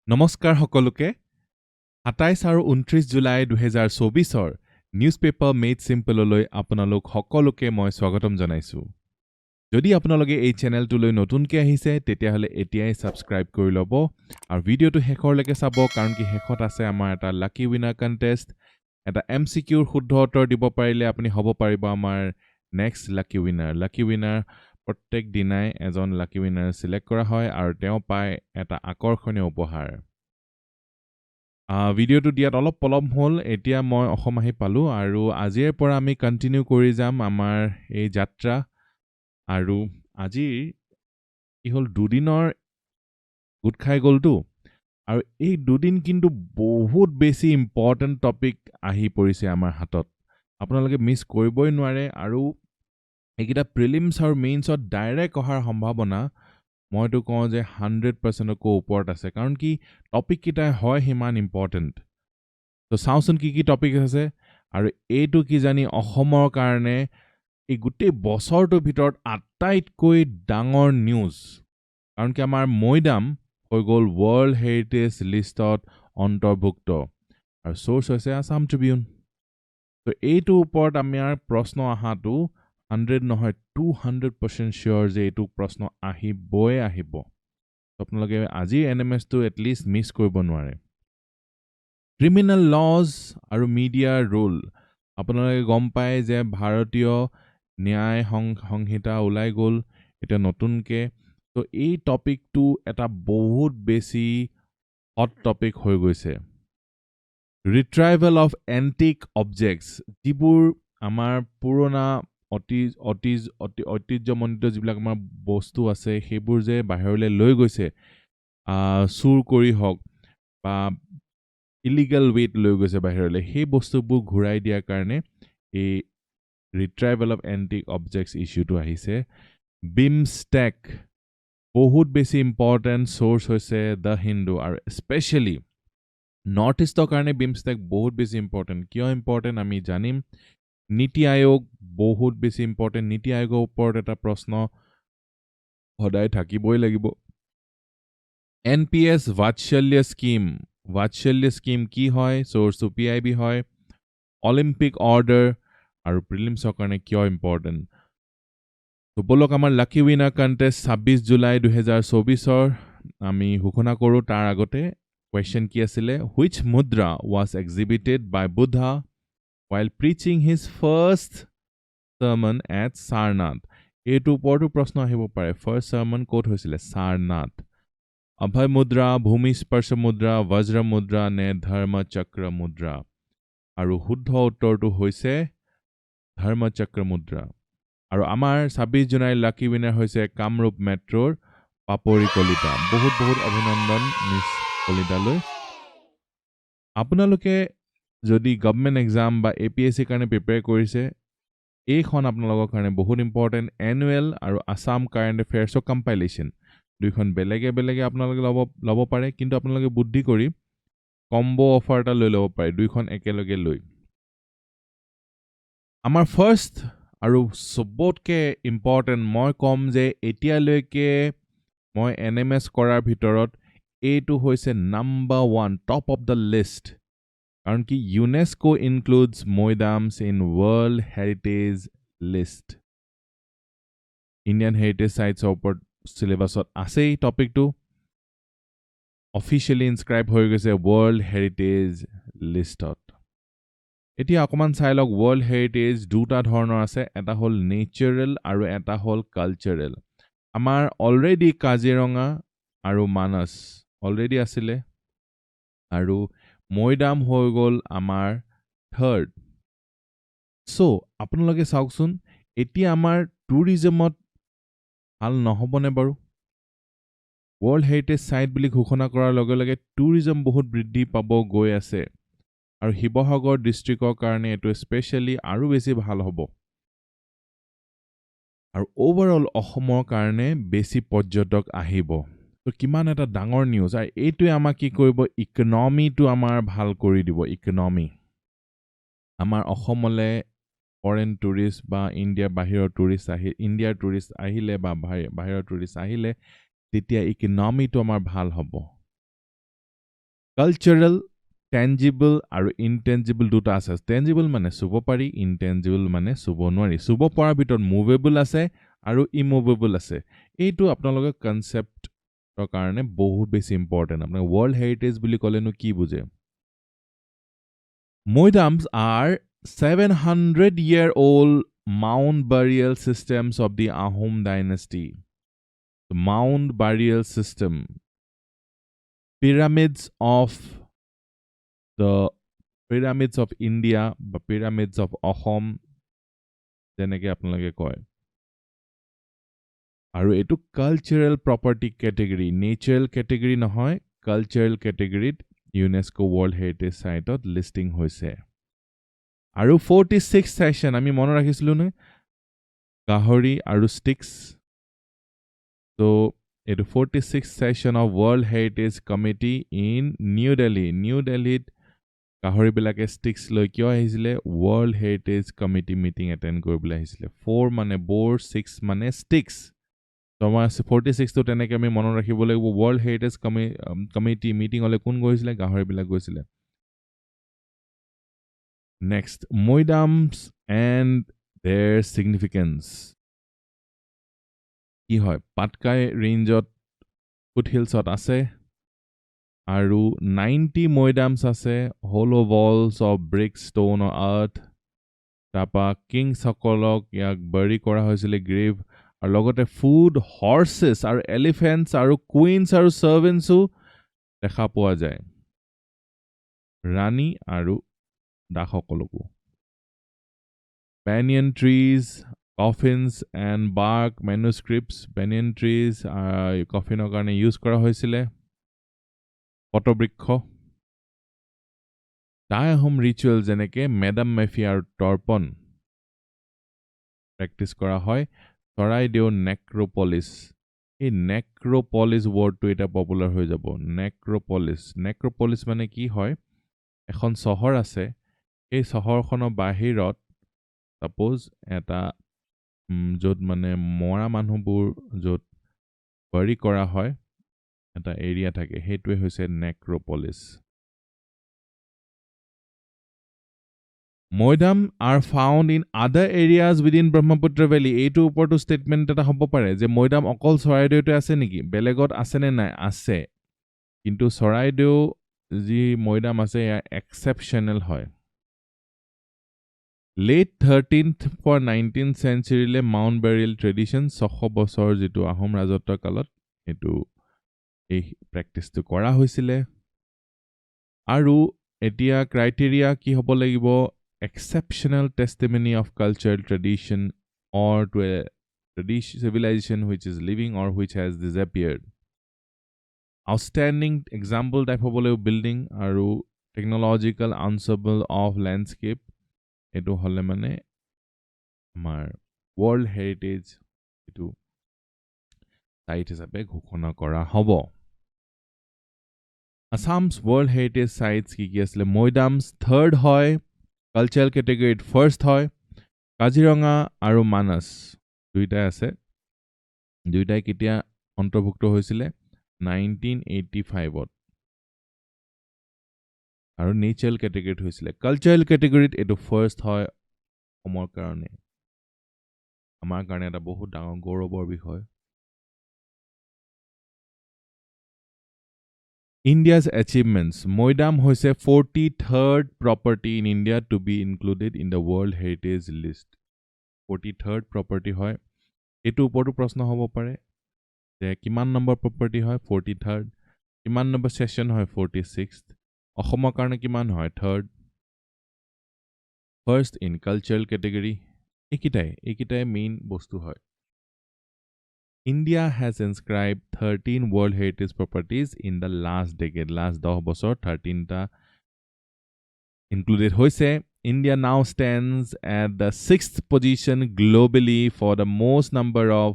নমস্কাৰ সকলোকে ২৭ আৰু ২৯ জুলাই ২০২৪ নিউজ পেপাৰ মেড চিম্পললৈ আপোনালোক সকলোকে মই স্বাগতম জনাইছো। যদি আপোনালোকে এই চেনেলটোলৈ নতুনকৈ আহিছে তেতিয়াহ'লে এতিয়াই সাবস্ক্ৰাইব কৰি ল'ব আৰু ভিডিঅ'টো শেষৰলৈকে চাব কাৰণ কি শেষত আছে আমাৰ এটা লাকি উইনাৰ কন্টেষ্ট। এটা এমচিকিউৰ শুদ্ধ উত্তৰ দিব পাৰিলে আপুনি হ'ব পাৰিব আমাৰ নেক্সট লাকি উইনাৰ। লাকি উইনাৰ প্ৰত্যেক দিনাই এজন লাকি উইনাৰ সিলেক্ট কৰা হয় আৰু তেওঁ পায় এটা আকৰ্ষণীয় উপহাৰ। ভিডিঅ'টো দিয়াত অলপ পলম হ'ল, এতিয়া মই অসম আহি পালোঁ আৰু আজিৰ পৰা আমি কণ্টিনিউ কৰি যাম আমাৰ এই যাত্ৰা। আৰু আজি কি হ'ল, দুদিনৰ গোট খাই গ'লতো আৰু এই দুদিন কিন্তু বহুত বেছি ইম্পৰ্টেণ্ট টপিক আহি পৰিছে আমাৰ হাতত, আপোনালোকে মিছ কৰিবই নোৱাৰে। আৰু এইকেইটা প্ৰিলিমছ আৰু মেইনছত ডাইৰেক্ট অহাৰ সম্ভাৱনা মইতো কওঁ যে 100%তকৈ ওপৰত আছে, কাৰণ কি টপিককেইটা হয় সিমান ইম্পৰ্টেণ্ট। তো চাওঁচোন কি কি টপিক আছে। আৰু এইটো কি জানি অসমৰ কাৰণে এই গোটেই বছৰটোৰ ভিতৰত আটাইতকৈ ডাঙৰ নিউজ, কাৰণ কি আমাৰ মৈদাম হৈ গ'ল ৱৰ্ল্ড হেৰিটেজ লিষ্টত অন্তৰ্ভুক্ত আৰু চ'ৰ্চ হৈছে আছাম ট্ৰিবিউন। তো এইটোৰ ওপৰত আমাৰ প্ৰশ্ন অহাটো 100 নহয় 200% চিয়'ৰ যে এইটো প্ৰশ্ন আহিবই আহিব। আপোনালোকে আজি NMSটো এটলিষ্ট মিছ কৰিব নোৱাৰে। ক্ৰিমিনেল লজ আৰু মিডিয়াৰ ৰোল, আপোনালোকে গম পায় যে ভাৰতীয় ন্যায় সংহিতা ওলাই গ'ল এতিয়া নতুনকৈ। তো এই টপিকটো এটা বহুত বেছি হট টপিক হৈ গৈছে। ৰিট্ৰাইভেল অফ এণ্টিক অবজেক্টছ, যিবোৰ আমাৰ পুৰণা ঐতিহ্যমণ্ডিত যিবিলাক আমাৰ বস্তু আছে সেইবোৰ যে বাহিৰলৈ লৈ গৈছে, চুৰ কৰি হওক বা ইলিগেল ৱেত লৈ গৈছে বাহিৰলৈ, সেই বস্তুবোৰ ঘূৰাই দিয়াৰ কাৰণে এই ৰিট্ৰাইভেল অফ এণ্টিক অবজেক্টছ ইছ্যুটো আহিছে। বিমষ্টেক বহুত বেছি ইম্পৰ্টেণ্ট চ'ৰ্চ হৈছে দ্য হিন্দু, আৰু স্পেচিয়েলি নৰ্থ ইষ্টৰ কাৰণে বিমষ্টেক বহুত বেছি ইম্পৰ্টেণ্ট। কিয় ইম্পৰ্টেণ্ট আমি জানিম। নীতি আয়োগ বহুত বেছি ইম্পৰ্টেণ্ট, নীতি আয়োগৰ ওপৰত এটা প্ৰশ্ন সদায় থাকিবই লাগিব। NPS বাৎসল্য স্কিম কি হয়, চ'ৰ্চটো PIB হয়। অলিম্পিক অৰ্ডাৰ আৰু প্ৰিলিমছৰ কাৰণে কিয় ইম্পৰ্টেণ্ট। তো বলক আমাৰ লাকি উইনাৰ কণ্টেষ্ট 26 জুলাই 2024 আমি ঘোষণা কৰোঁ। তাৰ আগতে কুৱেশ্যন কি আছিলে, which mudra was exhibited by Buddha while preaching his first sermon at Sarnath. এইটোৰ ওপৰতো প্ৰশ্ন আহিব পাৰে, ফাৰ্ষ্ট চাৰ্মন ক'ত হৈছিলে, সাৰনাথ। অভয় মুদ্ৰা, ভূমি স্পৰ্শ মুদ্ৰা, বজ্ৰ মুদ্ৰা নে ধৰ্মচক্ৰ মুদ্ৰা। আৰু শুদ্ধ উত্তৰটো হৈছে ধৰ্মচক্ৰ মুদ্ৰা। আৰু আমাৰ 26 জুলাইৰ লাকি উইনাৰ হৈছে কামৰূপ মেট্ৰ'ৰ পাপৰি কলিতা। বহুত বহুত অভিনন্দন মিছ কলিতালৈ। আপোনালোকে যদি গভৰ্ণমেণ্ট এক্সাম বা APSC কাৰণে প্ৰিপেয়াৰ কৰিছে, এইখন আপোনালোকৰ কাৰণে বহুত ইম্পৰ্টেণ্ট। এনুৱেল আৰু আছাম কাৰেণ্ট এফেয়াৰ্ছৰ কম্পাইলেশ্যন দুইখন বেলেগে বেলেগে আপোনালোকে ল'ব পাৰে, কিন্তু আপোনালোকে বুদ্ধি কৰি কম্বো অফাৰ এটা লৈ ল'ব পাৰে, দুইখন একেলগে লৈ। আমাৰ ফাৰ্ষ্ট আৰু চবতকৈ ইম্পৰ্টেণ্ট মই ক'ম যে এতিয়ালৈকে মই NMS কৰাৰ ভিতৰত এইটো হৈছে number 1 top of the list, কাৰণ কি UNESCO includes Moidams in world heritage list. Indian heritage চাইটছৰ ওপৰত চিলেবাছত আছেই টপিকটো, অফিচিয়েলি ইনস্ক্ৰাইব হৈ গৈছে ৱৰ্ল্ড হেৰিটেজ লিষ্টত। এতিয়া অকণমান চাই লওক, ৱৰ্ল্ড হেৰিটেজ দুটা ধৰণৰ আছে, এটা হ'ল নেচাৰেল আৰু এটা হ'ল কালচাৰেল। আমাৰ অলৰেডি কাজিৰঙা আৰু মানস অলৰেডি আছিলে, আৰু মৈদাম হৈ গ'ল আমাৰ থাৰ্ড। চ' আপোনালোকে চাওকচোন, এতিয়া আমাৰ টুৰিজমত ভাল নহ'বনে বাৰু। ৱৰ্ল্ড হেৰিটেজ চাইট বুলি ঘোষণা কৰাৰ লগে লগে টুৰিজম বহুত বৃদ্ধি পাব গৈ আছে, আৰু শিৱসাগৰ ডিষ্ট্ৰিক্টৰ কাৰণে এইটো স্পেচিয়েলি আৰু বেছি ভাল হ'ব, আৰু অভাৰঅল অসমৰ কাৰণে বেছি পৰ্যটক আহিব। তো কিমান এটা ডাঙৰ নিউজ, আৰু এইটোৱে আমাক কি কৰিব, ইকনমিটো আমাৰ ভাল কৰি দিব। ইকনমি আমাৰ অসমলৈ ফৰেন টুৰিষ্ট বা ইণ্ডিয়াৰ বাহিৰৰ টুৰিষ্ট আহিলে বা বাহিৰৰ টুৰিষ্ট আহিলে তেতিয়া ইকনমিটো আমাৰ ভাল হ'ব। কালচাৰেল tangible আৰু intangible দুটা আছে tangible মানে চুব পাৰি intangible মানে চুব নোৱাৰি চুব পৰাৰ ভিতৰত movable আছে আৰু immovable আছে এইটো আপোনালোকৰ কনসেপ্টৰ কাৰণে বহুত বেছি ইম্পৰ্টেন্ট আপোনাক ওয়াৰ্ল্ড হেৰিটেজ বুলি ক'লেনো কি বুজে Moidams are 700-year-old mound burial systems of the Ahom dynasty. The mound burial system, pyramids of India, the pyramids of Ahom, যেনেকে আপোনালোকে কয় আৰু এটো cultural property category natural category নহয় কালচাৰেল ক্যাটেগৰীত UNESCO World Heritage Siteত লিস্টিং হৈছে আৰু 46 সেশন আমি মন ৰাখিছিলো নে গাহৰি আৰু ষ্টিক্স so এটো 46 session of World Heritage Committee in New Delhi গাহৰি বিলাকে ষ্টিক্স লৈ কিয় আহিছিলে World Heritage Committee meeting attend কৰিবলৈ আহিছিলে 4 মানে board 6 মানে sticks so 46 তো তেনেকে আমি মন ৰাখিব লাগিব World Heritage Committee meeting হলে কোন গৈছিলে গাহৰি বিলাক গৈছিলে next Moidams and their significance কি হয় পাটকাই ৰেঞ্জত ফুটহিলছত আছে আৰু 90 Moidams আছে hollow walls of brick stone or earth তাপা কিং সকলক ইয়াক বৰি কৰা হৈছিল গ্ৰেভ আৰু লগতে ফুড হৰ্সেস আৰু এলিফেন্টস আৰু কুইনস আৰু সাৰ্ভেন্টসও দেখা পোৱা যায় ৰাণী আৰু দাসকলকো banyan trees coffins and bark manuscripts banyan trees কফিনৰ কাৰণে ইউজ কৰা হৈছিল পটবৃক্ষ Ahom ritual যেনেকে মেডাম মেফি আৰু তৰ্পণ প্ৰেক্টিস কৰা হয় চৰাইদেউ নেক্ৰোপলিস এই নেক্ৰোপলিস ওয়াৰ্ডটো এটা পপুলাৰ হৈ যাব নেক্ৰোপলিস মানে কি হয় এখন চহৰ আছে এই চহৰখনৰ বাহিৰত সাপোজ এটা য'ত মানে মৰা মানুহবোৰ য'ত বৰি কৰা হয় এটা এৰিয়া থাকে হেতুৱে হৈছে নেক্ৰোপলিস Moidam are found in other areas within Brahmaputra Valley. এইটো ওপৰটো স্টেটমেন্ট এটা হ'ব পাৰে যে Moidam অকল চৰাইদেউতে আছে নেকি বেলেগত আছে নে নাই আছে কিন্তু চৰাইদেউ যি Moidam আছে এক্সেপশনাল হয় Late 13th for 19th century le mound burial tradition 600 বছৰ যেটো আহোম ৰাজত্বৰ কালত এটো এই প্ৰেক্টিসটো কৰা হৈছিলে আৰু এতিয়া ক্ৰাইটেৰিয়া কি হ'ব লাগিব exceptional testimony of cultural tradition or to a civilization which is living or which has disappeared. Outstanding example type of building aru technological ensemble of landscape etu hole mane amar World Heritage etu site hisabe ghoshona kora hobo. Assam's World Heritage sites ki asle Moidams third hoy Cultural category first hoy Kaziranga aru Manas দুইটাই আছে দুইটাই কেতিয়া অন্তৰ্ভুক্ত হৈছিল 1985 ত আৰু natural ক্যাটেগৰীত হৈছিল cultural ক্যাটেগৰীত এটো first হয় আমাৰ কাৰণে এটা বহুত ডাঙৰ গৌৰৱৰ বিষয় India's achievements. Moidam hoise 43rd property in India to be included in the World Heritage List. 43rd property hoy. Etu uporu prashna hobo pare. Je kiman number property hoy 43rd. Kiman number session hoy 46th. Ahoma karone kiman hoy 3rd. First in cultural category. Ekitai main bostu hoy. India has inscribed 13 World Heritage properties in the last decade. Last 10 bosor 13 ta included hoise. India now stands at the 6th position globally for the most number of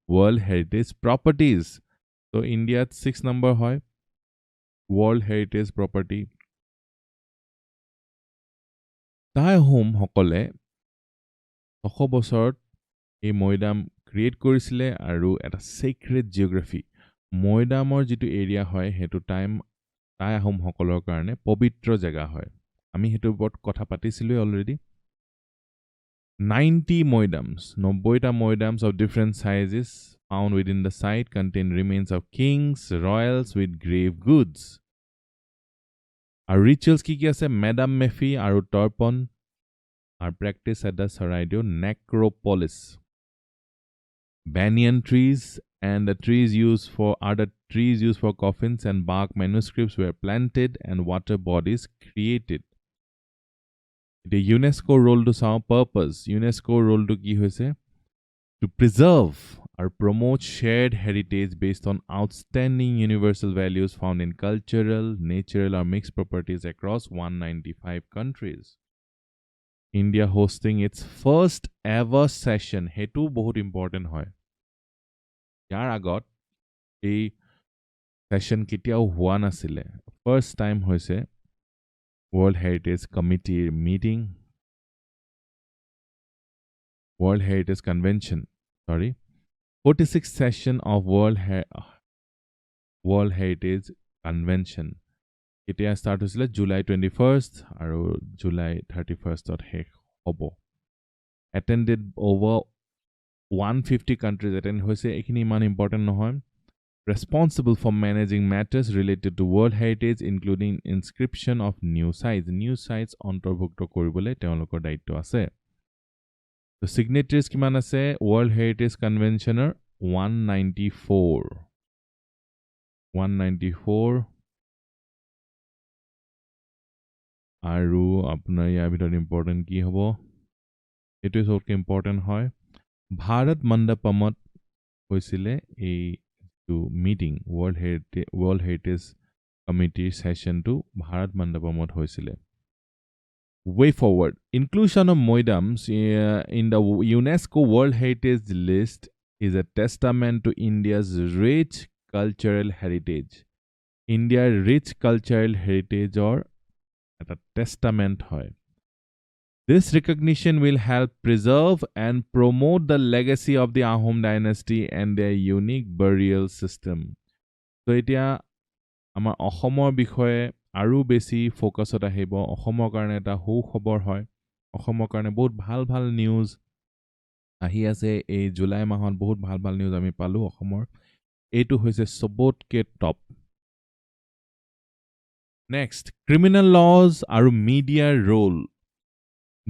World Heritage properties. So India 6th number hoy World Heritage property. Tai home hokole 100 bosor ei Moidam create কৰিছিলে আৰু এটা secret geography ময়দামৰ যেটো area হয় হেতু time Tai আহোমসকলৰ কাৰণে পবিত্ৰ জেগা হয় আমি হেতুৰ ওপৰত কথা পাতিছিলো already 90 moidams 90টা moidams of different sizes found within the site contain remains of kings royals with grave goods our rituals ki ase madam mefi aru torpon are practiced at the Saraidio necropolis banyan trees and the trees used for coffins and bark manuscripts were planted and water bodies created. The UNESCO role to sound purpose. UNESCO role to ki hoise to preserve or promote shared heritage based on outstanding universal values found in cultural, natural or mixed properties across 195 countries. India hosting its first ever session. Hetu bahut important hoy. Yar agot এই session কেতিয়াও হোৱা নাছিলে first time হৈছে World Heritage Committee meeting World Heritage Convention 46th session of World Heritage Convention কেতিয়া start হৈছিলে July 21st আৰু July 31st ত শেষ হ'ব attended over 150 countries attend হৈছে এইখিনি ইমান important নহয় responsible for managing matters related to World Heritage, including inscription of new sites. New sites অন্তৰ্ভুক্ত কৰিবলৈ তেওঁলোকৰ দায়িত্ব আছে। The signatories কিমান আছে World Heritage Conventioner 194 আৰু আপোনাৰ ইয়াৰ ভিতৰত ইম্পৰ্টেণ্ট কি হ'ব এইটো সবকে ইম্পৰ্টেণ্ট হয় ভাৰত মণ্ডপমত হৈছিলে এই meeting World Heritage Committee session to Bharat Mandapamot hoisile. Way forward. Inclusion of Moidams in the UNESCO World Heritage list is a testament to India's rich cultural heritage. India's rich cultural heritage or a testament hoy. This recognition will help preserve and promote the legacy of the Ahom dynasty and their unique burial system. So etia amar Ahomor bishoye aru besi focus ot ahibo Ahomor karone eta hu khobor hoy Ahomor karone bahut bhal news ahi ase ei July mahot bahut bhal news ami palu Ahomor etu hoise sobotke top. Next, criminal laws aru media role.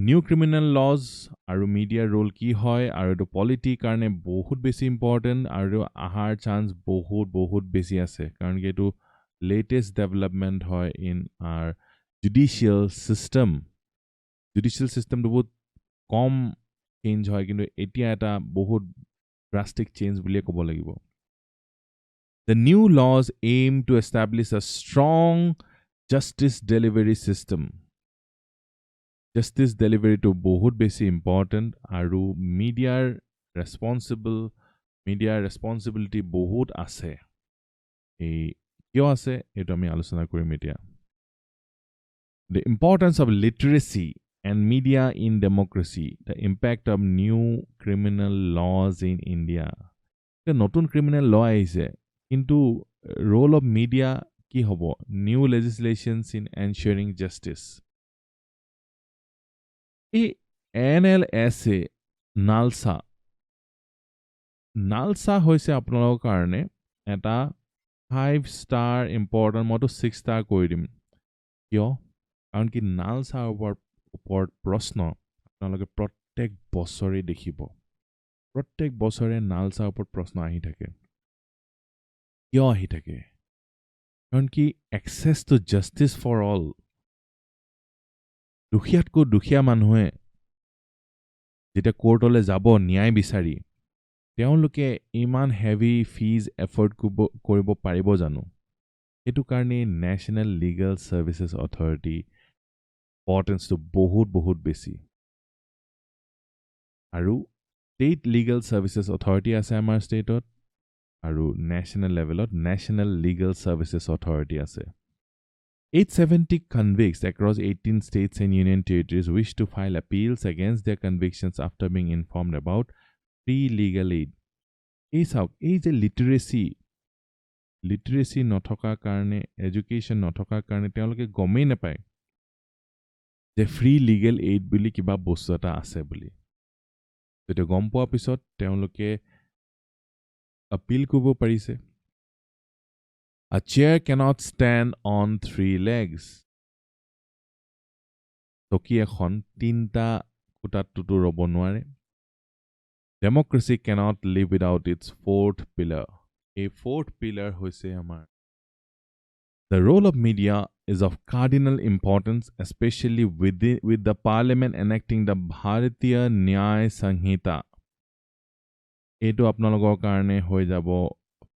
New criminal laws aru media role ki hoy aru to polity karne bahut besi important aru ahar chance bahut besi ase karon ke to latest development hoy in our judicial system to bahut kom change hoy kintu etia eta bahut drastic change bulie kobo lagibo. The new laws aim to establish a strong justice delivery system. Justice delivery to bahut besi important aru media responsibility bahut ase ei kyo ase eto ami alochona korim etia. The importance of literacy and media in democracy, the impact of new criminal laws in India. The notun criminal law aise kintu role of media ki hobo new legislations in ensuring justice. NLSA Nalsa hoise apnalok karone eta 5-star important moto 6-star koi dim kyo karon ki Nalsa upor proshno apnaloke prottek bochore dekhibo prottek bochore Nalsa upor proshno ahi thake kyo ahi thake karon ki access to justice for all দুখিয়াতকৈ দুখিয়া মানুহে যেটা কোৰ্টলে যাব ন্যায় বিচাৰি তেওঁলোকে ইমান heavy fees afford কৰিব পাৰিব জানো এটো কাৰণে নেশনাল লিগ্যাল সাৰ্ভিসেস অথৰিটি ইম্পৰ্টেন্স তো বহুত বেছি আৰু ষ্টেট লিগ্যাল সাৰ্ভিসেস অথৰিটি আছে আমাৰ ষ্টেটত আৰু নেশনাল লেভেলত নেশনাল লিগ্যাল সাৰ্ভিসেস অথৰিটি আছে 870 convicts across 18 states and union territories wish to file appeals against their convictions after being informed about free legal aid. Ei sauk, ei je literacy লিটাৰেসি নথকাৰ কাৰণে education নথকাৰ কাৰণে তেওঁলোকে গমেই নাপায় যে ফ্ৰী লিগেল এইড বুলি কিবা বস্তু এটা আছে বুলি যেতিয়া গম পোৱাৰ পিছত তেওঁলোকে appeal কৰিব পাৰিছে A chair cannot stand on 3 legs চকী এখন তিনটা খুঁটাত ৰব নোৱাৰে Democracy cannot live without its fourth pillar a fourth pillar হৈছে আমাৰ The role of media is of cardinal importance, especially with the parliament enacting the Bharatiya Nyaya Sanhita. Eto apnalogor karone hoi jabo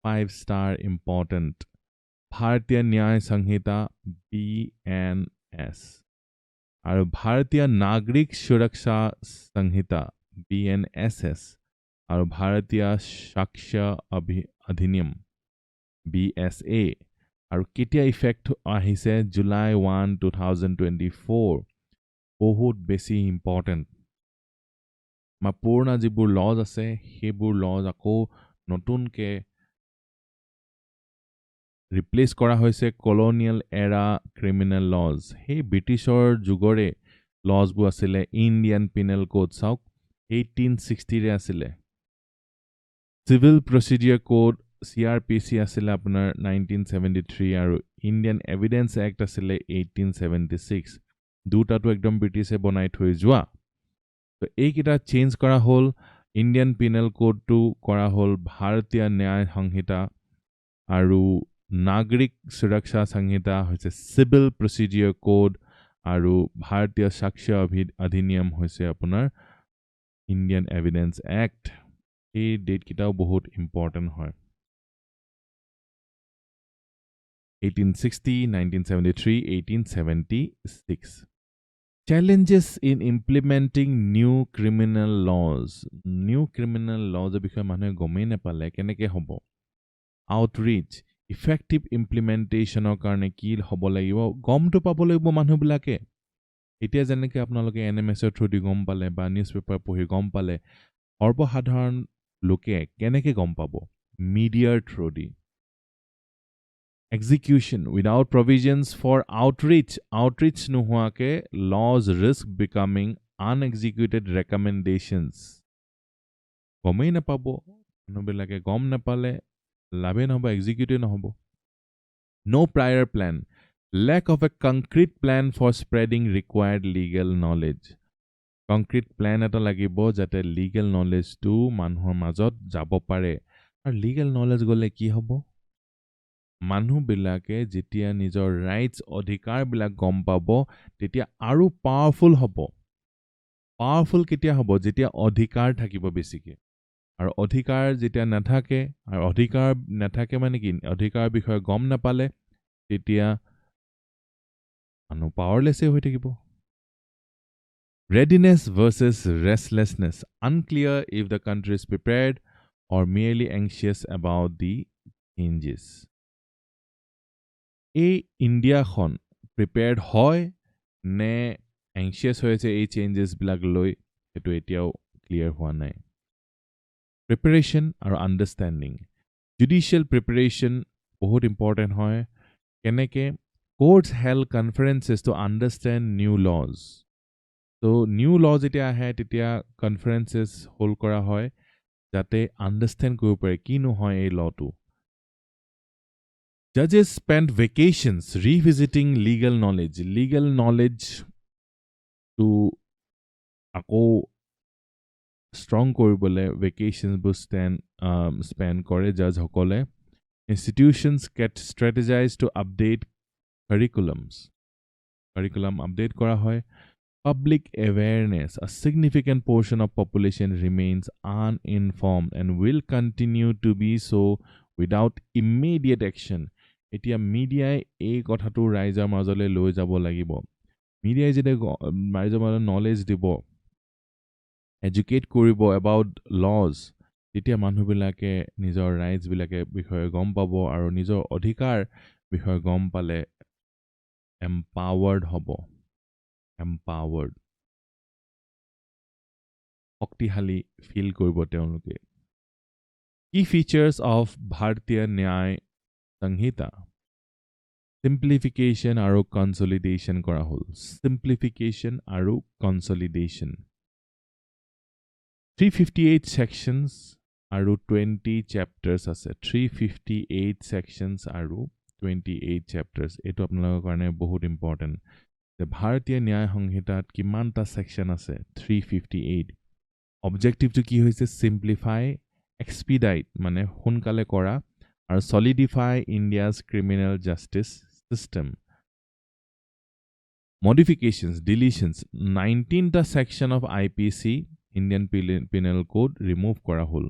5-star important. Bharatiya Nyaya Sanhita BNS. Aru Bharatiya Nagrik Suraksha Sanhita BNSS. Aru Bharatiya Shaksha Adhiniyam BSA. আৰু কেতিয়া effect আহিছে July 1 2024 বহুত বেছি important মা পুৰণা যিবোৰ lodge আছে সেইবোৰ লজ আকৌ নতুনকে ৰিপ্লেস কৰা হৈছে কলোনিয়েল এৰা ক্ৰিমিনেল লজ সেই ব্ৰিটিছৰ যুগৰে লজবোৰ আছিলে ইণ্ডিয়ান পিনেল কোড চাওক 1860 ৰে আছিলে civil procedure code CRPC asile apunar 1973 aru Indian Evidence Act asile 1876 duta to ekdom British e bonai thoi jua to ekita change kora hol Indian Penal Code to kora hol Bharatiya Nyaya Sanhita aru Nagrik Suraksha Sanhita hoise Civil Procedure Code aru Bharatiya Shaksha Adhiniyam hoise apunar Indian Evidence Act ei date kitao bahut important hoy 1860, 1973, 1876. Challenges in implementing new criminal laws. New criminal laws বিষয়ে মানুহে গমেই নাপালে কেনেকে হ'ব outreach effective implementationৰ কাৰণে কি হ'ব লাগিব গমটো পাব লাগিব মানুহবিলাকে এতিয়া যেনেকৈ আপোনালোকে NMS থ্ৰু দি গম পালে বা নিউজ পেপাৰ পঢ়ি গম পালে সৰ্বসাধাৰণ লোকে কেনেকে গম পাব মিডিয়াৰ through the Execution without provisions for outreach nuhuake laws risk becoming unexecuted recommendations gomei na pabo nobilake gom na pale labe na hobo execute na hobo no prior plan lack of a concrete plan for spreading required legal knowledge concrete plan eta lagibo jate legal knowledge tu manhor majot jabo pare ar legal knowledge gole ki hobo মানুহ বিলাকে যেতিয়া নিজৰ rights অধিকাৰ বিলাক গম পাব তেতিয়া আৰু পাৱাৰফুল হ'ব পাৱাৰফুল কেতিয়া হ'ব যেতিয়া অধিকাৰ থাকিব বেছিকে আৰু অধিকাৰ যেতিয়া নাথাকে আৰু অধিকাৰ নাথাকে মানে কি অধিকাৰ বিষয়ে গম নাপালে তেতিয়া মানুহ পাৱাৰলেছ হৈ থাকিব readiness versus restlessness unclear if the country is prepared or merely anxious about the changes এই ইণ্ডিয়াখন প্ৰিপেয়াৰ্ড হয় নে এংশিয়াছ হৈছে এই চেঞ্জেছ বিলাক লৈ এটো এতিয়াও ক্লিয়াৰ হোৱা নাই প্ৰিপাৰেচন আৰু আন্ডাৰষ্টেণ্ডিং জুডিশিয়েল প্ৰিপাৰেচন বহুত ইম্পৰ্টেণ্ট হয় কেনেকে courts held conferences to understand new laws তো নিউ লজ যেতিয়া আহে তেতিয়া কনফাৰেন্সেছ হোল্ড কৰা হয় যাতে আন্ডাৰষ্টেণ্ড কৰিব পাৰে কিনো হয় এই লটো Judges spent vacations revisiting legal knowledge to ako strong koribole vacations bu spend kore judge hokole institutions get strategized to update curriculum update kora hoy public awareness a significant portion of population remains uninformed and will continue to be so without immediate action এতিয়া মিডিয়াই এই কথাটো ৰাইজৰ মাজলৈ লৈ যাব লাগিব মিডিয়াই যেতিয়া ৰাইজৰ মাজলৈ নলেজ দিব এডুকেট কৰিব এবাউট লজ তেতিয়া মানুহবিলাকে নিজৰ ৰাইটছ বিলাকে বিষয়ে গম পাব আৰু নিজৰ অধিকাৰ বিষয়ে গম পালে এম্পাৱাৰ্ড হ'ব এম্পাৱাৰ্ড শক্তিশালী ফিল কৰিব তেওঁলোকে কি ফিচাৰ্ছ অফ ভাৰতীয় ন্যায় সংহিতা simplification আৰু consolidation কৰা হ'ল simplification আৰু consolidation 358 sections আৰু 20 chapters আছে 358 sections আৰু 28 chapters এটো আপোনালোকৰ কাৰণে বহুত ইম্পৰ্টেন্ট যে ভাৰতীয় ন্যায় সংহিতাত কিমানটা সেকশন আছে 358 অবজেক্টিভটো কি হৈছে simplify expedite মানে সোনকালে কৰা আৰু solidify India's criminal justice system modifications deletions 19টা section of IPC Indian Penal Code remove কৰা হ'ল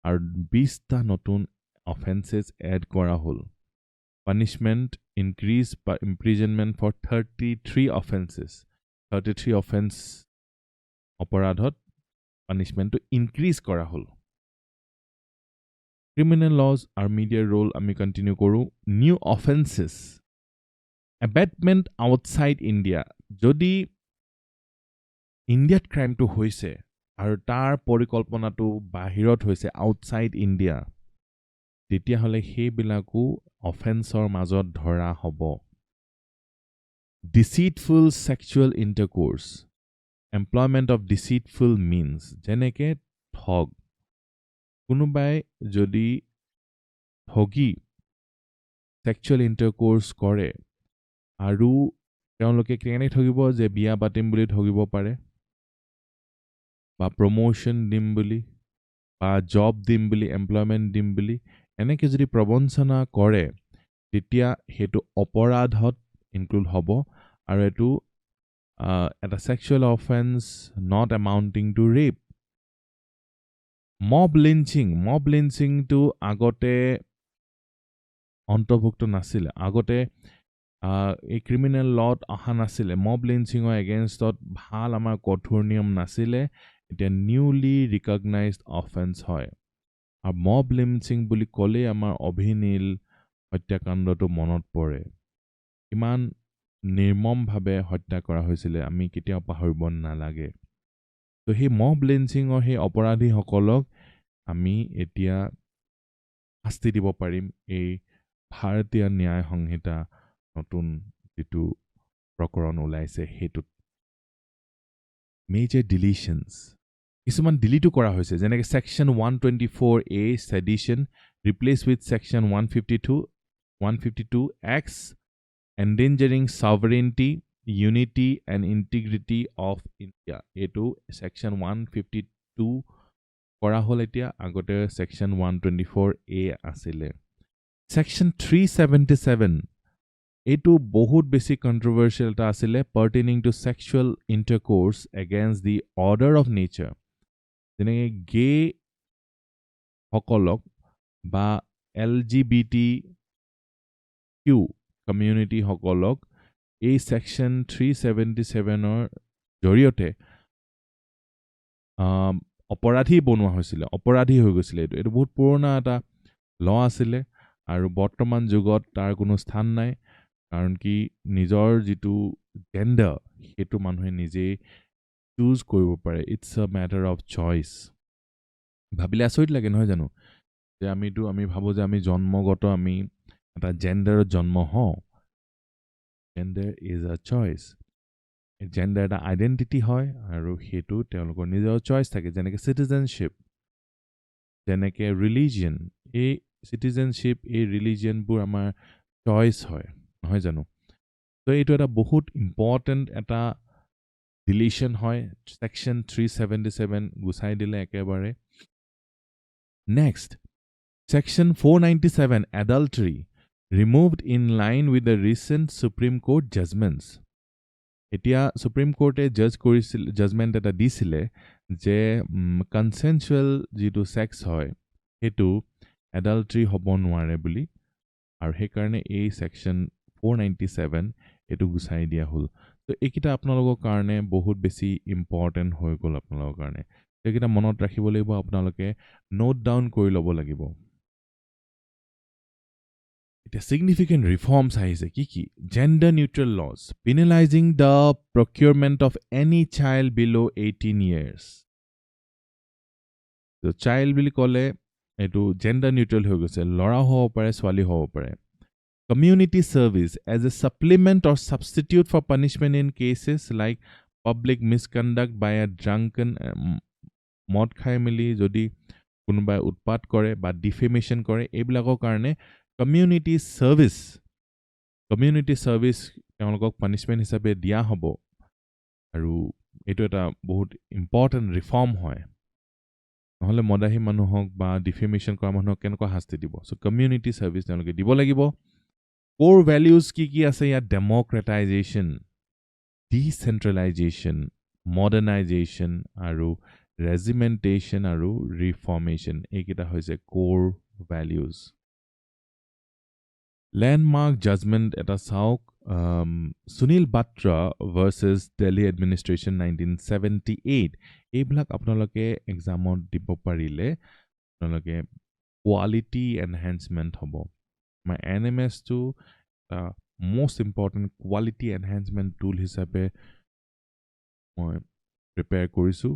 আৰু 20টা নতুন offenses add কৰা হ'ল punishment increase by imprisonment for 33 offenses 33 offense অপৰাধত punishment to increase কৰা হ'ল criminal laws are media role আমি continue কৰো new offenses abatement outside India যদি ইণ্ডিয়াত ক্ৰাইমটো হৈছে আৰু তাৰ পৰিকল্পনাটো বাহিৰত হৈছে আউটসাইড ইণ্ডিয়া তেতিয়া হলে হেবিলাকো অফেন্সৰ মাজত ধৰা হ'ব deceitful sexual intercourse employment of deceitful means যেনেকে ঠগ কোনোবাই যদি ঠগি sexual intercourse কৰে আৰু তেওঁলোকে কেনে ঠগিব যে বিয়া পাতিম বুলি ঠগিব পাৰে বা প্ৰমোশন দিম বুলি বা জব দিম বুলি এমপ্লয়মেন্ট দিম বুলি এনেকে যদি প্ৰবঞ্চনা কৰে তেতিয়া হেতু অপৰাধত ইনক্লুড হ'ব আৰু এটো এটা sexual offense not amounting to rape mob lynching to আগতে অন্তৰ্ভুক্ত নাছিল আগতে এই ক্ৰিমিনেল লত অহা নাছিলে মব লিঞ্চিঙৰ এগেইনষ্টত ভাল আমাৰ কঠোৰ নিয়ম নাছিলে এটা নিউলি ৰিকগনাইজড অফেন্স হয় আৰু মব লিঞ্চিং বুলি ক'লে আমাৰ অভিনীল হত্যাকাণ্ডটো মনত পৰে ইমান নিৰ্মমভাৱে হত্যা কৰা হৈছিল আমি কেতিয়াও পাহৰিব নালাগে তো সেই মব লিঞ্চিঙৰ সেই অপৰাধীসকলক আমি এতিয়া শাস্তি দিব পাৰিম এই ভাৰতীয় ন্যায় সংহিতা নতুন যেটো প্ৰকৰণ ওলাইছে হেতু মেজৰ ডিলিশনস কিছুমান ডিলিটো কৰা হৈছে যেনেকে section 124A sedition replaced with section 152X endangering sovereignty unity and integrity of India এটো section 152 কৰা হ'ল এতিয়া আগতে section 124A আছিলে section 377 এটো বহুত বেছি কন্ট্ৰোভাৰ্সিয়াল টা আছিলে pertaining to sexual intercourse against the order of nature যেনেকে গে সকলক বা LGBTQ কমিউনিটি সকলক এই section 377 ৰ জৰিয়তে অপৰাধী বনোৱা হৈছিল অপৰাধী হৈ গৈছিল এটো বহুত পুৰণা এটা ল আছিলে আৰু বৰ্তমান যুগত তাৰ কোনো স্থান নাই কাৰণ কি নিজৰ যেটো জেন্ডাৰ হেতু মানুহে নিজে চুজ কৰিব পাৰে ইটস আ ম্যাটাৰ অফ চয়েস ভাবিলে আচৰিত লাগে নহয় জানো যে আমি ভাবো যে আমি জন্মগত আমি এটা জেন্ডাৰৰ জন্ম হওঁ gender is a choice gender এটা আইডেন্টিটি হয় আৰু হেতু তেওঁলোকৰ নিজৰ চয়েস থাকে যেনেকে সিটিজেনশিপ যেনেকে ৰিলিজিয়ন এই সিটিজেনশিপ এই ৰিলিজিয়নবোৰ আমাৰ চয়েস হয় নহয় জানো তো এইটো এটা বহুত ইম্পৰ্টেন্ট এটা ডিলিশন হয় section 377 গুছাই দিলে একেবাৰে next section 497 adultery removed in line with the recent Supreme Court judgments এতিয়া সুপ্ৰিম কোৰ্টে জাজমেন্ট এটা দিছিলে যে কনসেনচুৱেল যেটো সেক্স হয় হেতু adultery হ'ব নোৱাৰে বুলি আৰু সেই কাৰণে এই section 497 এটো গুছাই দিয়া হ'ল তো এইকিটা আপোনালোকৰ কাৰণে বহুত বেছি ইম্পৰ্টেন্ট হৈ গ'ল আপোনালোকৰ কাৰণে এইকিটা মনত ৰাখিব লাগিব আপোনালোকে নোট ডাউন কৰি ল'ব লাগিব এটা significant reforms আহিছে কি gender neutral laws penalizing the procurement of any child below 18 years so child বুলি ক'লে এটো gender neutral হৈ গৈছে লৰা হ'ব পাৰে ছোৱালী হ'ব পাৰে Community service as a supplement or substitute for punishment in cases like public misconduct by a drunken মদ খাই মেলি যদি কোনোবাই উৎপাত কৰে বা ডিফেমেশ্যন কৰে এইবিলাকৰ কাৰণে কমিউনিটি চাৰ্ভিচ তেওঁলোকক পানিছমেণ্ট হিচাপে দিয়া হ'ব আৰু এইটো এটা বহুত ইম্পৰ্টেণ্ট ৰিফৰ্ম হয় নহ'লে মদাহী মানুহক বা ডিফেমেশ্যন কৰা মানুহক কেনেকুৱা শাস্তি দিব চ' কমিউনিটি চাৰ্ভিচ তেওঁলোকে দিব লাগিব কোৰ ভেলিউজ কি আছে ইয়াত ডেম'ক্ৰেটাইজেশ্যন ডিচেন্ট্ৰেলাইজেশ্যন মডাৰ্ণাইজেশ্যন আৰু ৰেজিমেণ্টেশ্যন আৰু ৰিফৰ্মেশ্যন এইকেইটা হৈছে কোৰ ভেলিউজ লেণ্ডমাৰ্ক জাজমেণ্ট এটা চাওক সুনীল বাট্ৰা ভাৰ্চেছ দিল্লী এডমিনিষ্ট্ৰেশ্যন 1978 এইবিলাক আপোনালোকে এক্সামত দিব পাৰিলে আপোনালোকে কোৱালিটি এনহেঞ্চমেণ্ট হ'ব আমাৰ NMSটো most important quality enhancement tool হিচাপে মই প্ৰিপেয়াৰ কৰিছোঁ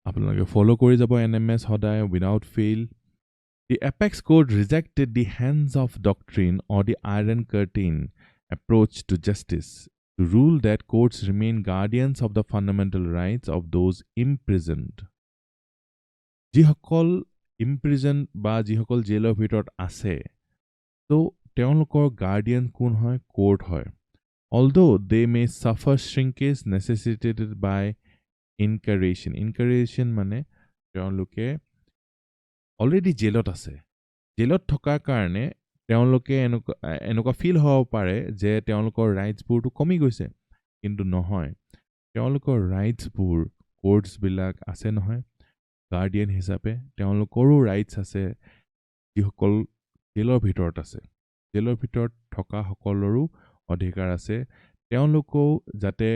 আপোনালোকে ফলো কৰি যাব NMS সদায় without fail The Apex Code rejected the hands of doctrine or the iron curtain approach to justice to rule that courts remain guardians of the fundamental rights of those imprisoned যিসকল imprisoned বা যিসকল জেলৰ ভিতৰত আছে তো তেওঁলোকৰ Guardian কোন হয় কোৰ্ট হয় although they may suffer shrinkage necessitated by incarceration মানে তেওঁলোকে অলৰেডি জেলত আছে জেলত থকাৰ কাৰণে তেওঁলোকে এনেকুৱা ফিল হ'ব পাৰে যে তেওঁলোকৰ ৰাইটছবোৰটো কমি গৈছে কিন্তু নহয় তেওঁলোকৰ ৰাইটছবোৰ কোৰ্টছবিলাক আছে নহয় গাৰ্ডিয়ান হিচাপে তেওঁলোকৰো ৰাইটছ আছে যিসকল জেলৰ ভিতৰত আছে জেলৰ ভিতৰত থকা সকলৰো অধিকাৰ আছে তেওঁলোককো যাতে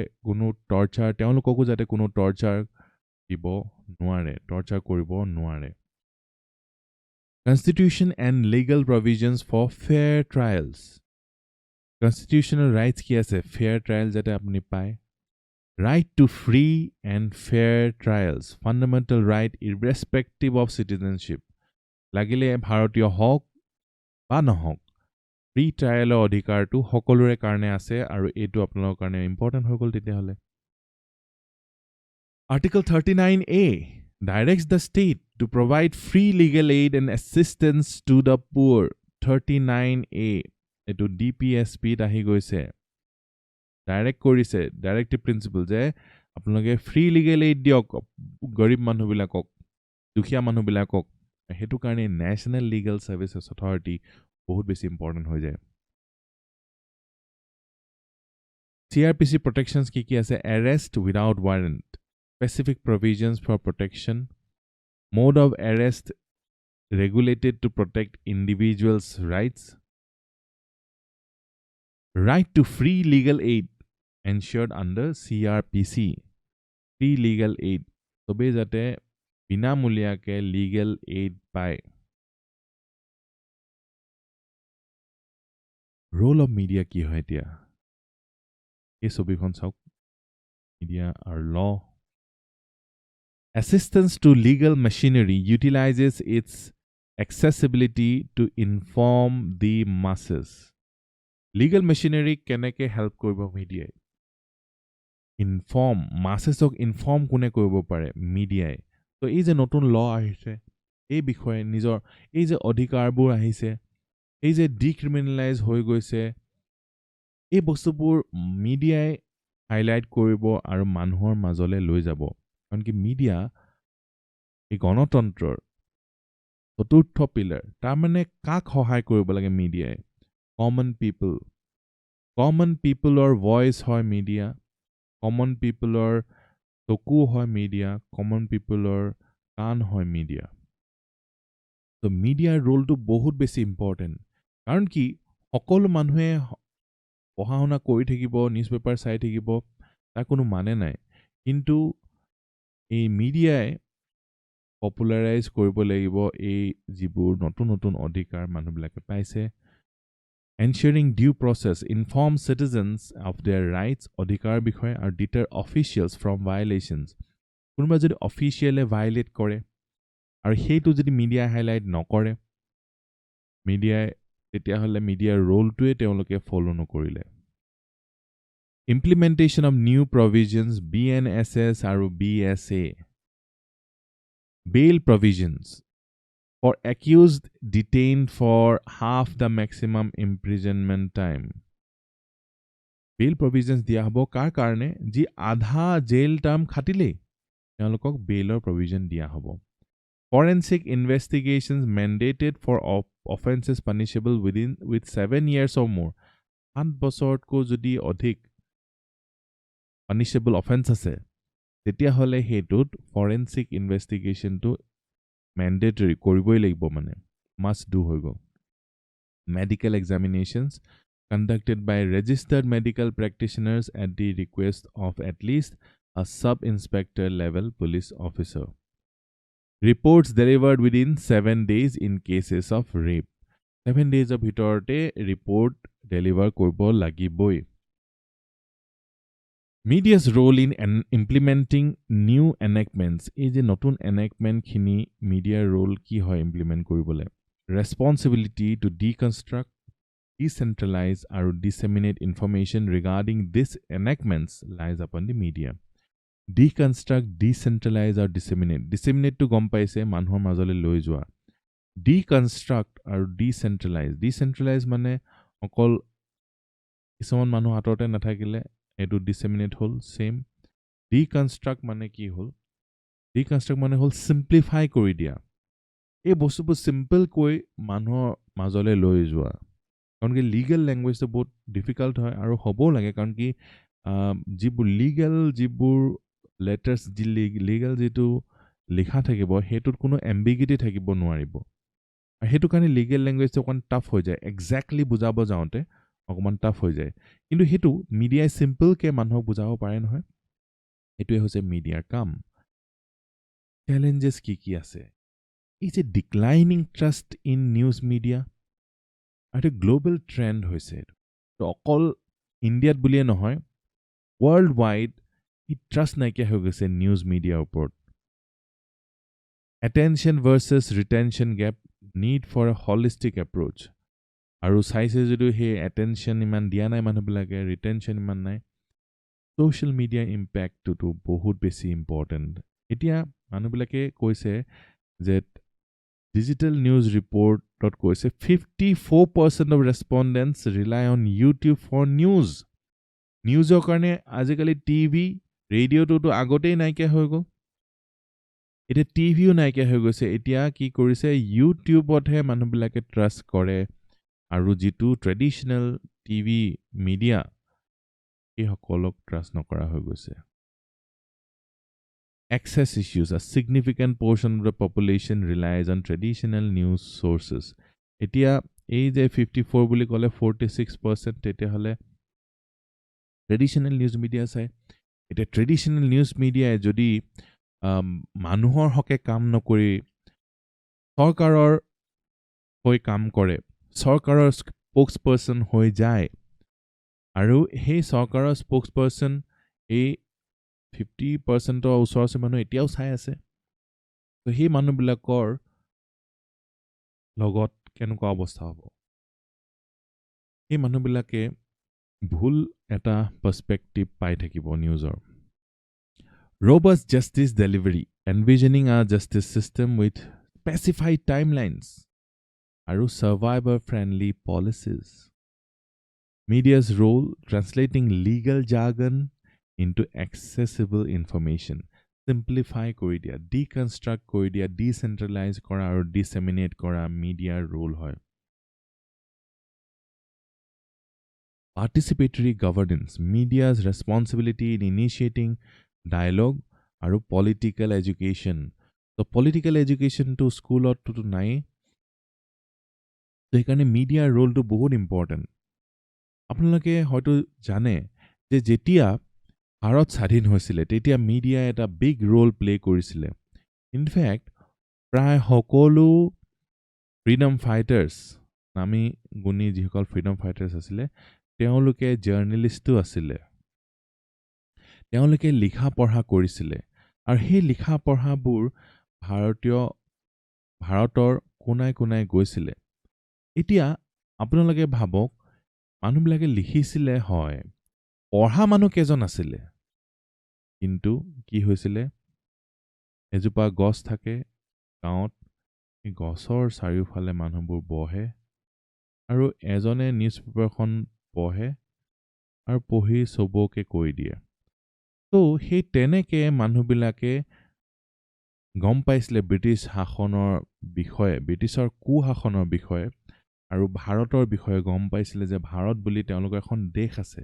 কোনো টৰ্চাৰ দিব নোৱাৰে টৰ্চাৰ কৰিব নোৱাৰে Constitution and legal provisions for fair trials constitutional rights কি আছে fair trials যাতে আপুনি পায় right to free and fair trials fundamental right irrespective of citizenship লাগিলে ভাৰতীয় হওক বা নহওক ফ্ৰী ট্ৰায়েলৰ অধিকাৰটো সকলোৰে কাৰণে আছে আৰু এইটো আপোনালোকৰ কাৰণে ইম্পৰ্টেণ্ট হৈ গ'ল তেতিয়াহ'লে Article 39A directs the state to provide free legal aid and assistance to the poor 39A etu DPSP ahi goise direct korise directive principle je apnaloke free legal aid diok garib manu bilakok dukhiya manu bilakok hetu karone National Legal Services Authority bahut beshi important hoy jay CRPC protections ki ase arrest without warrant specific provisions for protection mode of arrest regulated to protect individuals' rights right to free legal aid ensured under CRPC free legal aid tobe jate bina mulya ke legal aid paye role of media ki hoy tia ei sobikhon sauk media are law Assistance to legal machinery utilizes its accessibility to inform the masses. Legal machinery keneke help koribo media. Inform masses ok inform kune koribo pare media. So ei je notun law ahise ei bikhoye nijor ei je odhikar bur ahise ei je decriminalize hoi goise ei bostubur media highlight koribo aru manhor majole loi jabo কাৰণ কি media এই গণতন্ত্ৰৰ চতুৰ্থ pillar তাৰ মানে কাক সহায় কৰিব লাগে মিডিয়াই কমন পিপলৰ ভয়েস হয় মিডিয়া কমন পিপলৰ চকু হয় মিডিয়া কমন পিপলৰ কাণ হয় মিডিয়া তো মিডিয়াৰ ৰোলটো বহুত বেছি ইম্পৰ্টেণ্ট কাৰণ কি সকলো মানুহে পঢ়া শুনা কৰি থাকিব নিউজ পেপাৰ চাই থাকিব তাৰ কোনো মানে নাই কিন্তু এই মিডিয়াই পপুলাৰাইজ কৰিব লাগিব এই যিবোৰ নতুন অধিকাৰ মানুহবিলাকে পাইছে ensuring due process inform citizens of their rights অধিকাৰ বিষয়ে আৰু deter officials from violations কোনোবা যদি অফিচিয়ালে ভায়োলেট কৰে আৰু সেইটো যদি মিডিয়া হাইলাইট নকৰে মিডিয়াই তেতিয়াহ'লে মিডিয়াৰ ৰোলটোৱে তেওঁলোকে ফলো নকৰিলে implementation of new provisions BNSS আৰু BSA bail provisions for accused detained for half the maximum imprisonment time bail provisions দিয়া হ'ব কাৰ কাৰণে যি আধা জেল টাৰ্ম খাটিলে তেওঁলোকক বেইলৰ provision দিয়া হ'ব forensic investigations mandated for offenses punishable with 7 years or more 7 বছৰতকৈ যদি অধিক punishable offense আছে তেতিয়াহ'লে হেতুত forensic investigation to mandatory কৰিবই লাগিব মানে must do হৈ গ'ল medical examinations conducted by registered medical practitioners at the request of at least a sub-inspector level police officer reports delivered within 7 days in cases of rape 7 days of ভিতৰতে report deliver কৰিব লাগিবই Media's role in implementing new enactments এই যে নতুন enactment খিনি media role কি হয় implement কৰিবলে responsibility to deconstruct decentralize আৰু disseminate information regarding these enactments lies upon the media deconstruct decentralize আৰু disseminate to গম পাইছে মানুহৰ মাজলৈ লৈ যোৱা deconstruct আৰু decentralize মানে অকল কিছুমান মানুহ হাততে নাথাকিলে এটো disseminate হল same deconstruct মানে কি হল deconstruct মানে হল simplify কৰি দিয়া এই বস্তুবোৰ simple কৈ মানুহৰ মাজলৈ লৈ যোৱা কাৰণ কি legal language তো বহুত difficult হয় আৰু হ'ব লাগে কাৰণ কি যিবোৰ যিবোৰ letters legal যেটো লিখা থাকিব হেতুত কোনো ambiguity থাকিব নোৱাৰিব আৰু হেতু কাৰণে legal language তো অকন টাফ হৈ যায় exactly বুজাব যাওঁতে অকমান টাফ হৈ যায় কিন্তু হেতু মিডিয়া সিম্পল কে মানুহক বুজাব পাৰে নহয় এটোৱে হৈছে মিডিয়াৰ কাম চ্যালেঞ্জেস কি আছে এই যে declining trust in news media এটা গ্লোবাল ট্ৰেন্ড হৈছে তো অকল ইণ্ডিয়াত বুলিয়ে নহয় ওয়াৰ্ল্ড ওয়াইড ই ট্ৰাষ্ট নাইকিয়া হৈ গৈছে নিউজ মিডিয়াৰ ওপৰত attention versus retention gap need for a holistic approach আৰু চাইছে যদিও হে attention ইমান দিয়া নাই মানুহবিলাকে retention ইমান নাই social media impact to বহুত বেছি important এতিয়া মানুহবিলাকে কৈছে যে digital news report কৈছে 54% of respondents rely on YouTube for news নিউজৰ কাৰণে আজিকালি টিভি ৰেডিঅ'টো আগতেই নাইকিয়া হৈ গ'ল এতিয়া টিভিও নাইকিয়া হৈ গৈছে এতিয়া কি কৰিছে ইউটিউবতহে মানুহবিলাকে ট্ৰাষ্ট কৰে আৰু যেটো ট্ৰেডিশনাল টিভি মিডিয়া এই সকলক ট্ৰাষ্ট নকৰা হৈ গৈছে access issues a significant portion of the population relies on traditional news sources এতিয়া এই যে 54 বুলি ক'লে 46% তেতিয়া হলে ট্ৰেডিশনাল নিউজ মিডিয়া চাই এতিয়া ট্ৰেডিশনাল নিউজ মিডিয়া যদি মানুহৰ হকে কাম নকৰি সৰকাৰৰ হৈ কাম কৰে সৰকাৰৰ স্পোক্সপাৰসন হৈ যায় আৰু সেই সৰকাৰৰ স্পোক্সপাৰসন এই 50% ওচৰছে মানুহ এতিয়াও চাই আছে তো সেই মানুহবিলাকৰ লগত কেনেকুৱা অৱস্থা হ'ব এই মানুহবিলাকে ভুল এটা পাৰ্সপেক্টিভ পাই থাকিব নিউজৰ robust justice delivery envisioning a justice system with specified timelines and survivor friendly policies media's role translating legal jargon into accessible information simplify kori dia deconstruct kori dia decentralize kora aru disseminate kora media role hoy participatory governance media's responsibility in initiating dialogue আৰু political education so political education to school to নাই সেইকাৰণে media role to বহুত important আপোনালোকে হয়তো জানে যে যেতিয়া ভাৰত স্বাধীন হৈছিল তেতিয়া media এটা big role play কৰিছিল in fact প্ৰায় সকলো freedom fighters নামি গুণী যিসকল freedom fighters আছিল তেওঁলোকে জাৰ্নালিষ্টও আছিল তেওঁলোকে লিখা পঢ়া কৰিছিল আৰু সেই লিখা পঢ়াবোৰ ভাৰতৰ কোনাই কোনাই গৈছিল এতিয়া আপোনালোকে ভাবক মানুহবিলাকে লিখিছিলে হয় পঢ়া মানুহ কেজন আছিলে কিন্তু কি হৈছিলে এজোপা গছ থাকে গাঁৱত এই গছৰ চাৰিওফালে মানুহবোৰ বহে আৰু এজনে নিউজ পেপাৰখন পঢ়ে আৰু পঢ়ি চবকে কৈ দিয়ে তো সেই তেনেকে মানুহবিলাকে গম পাইছিলে ব্ৰিটিছ শাসনৰ বিষয়ে ব্ৰিটিছৰ কুশাসনৰ বিষয়ে আৰু ভাৰতৰ বিষয়ে গম পাইছিলে যে ভাৰত বুলি তেওঁলোকৰ এখন দেশ আছে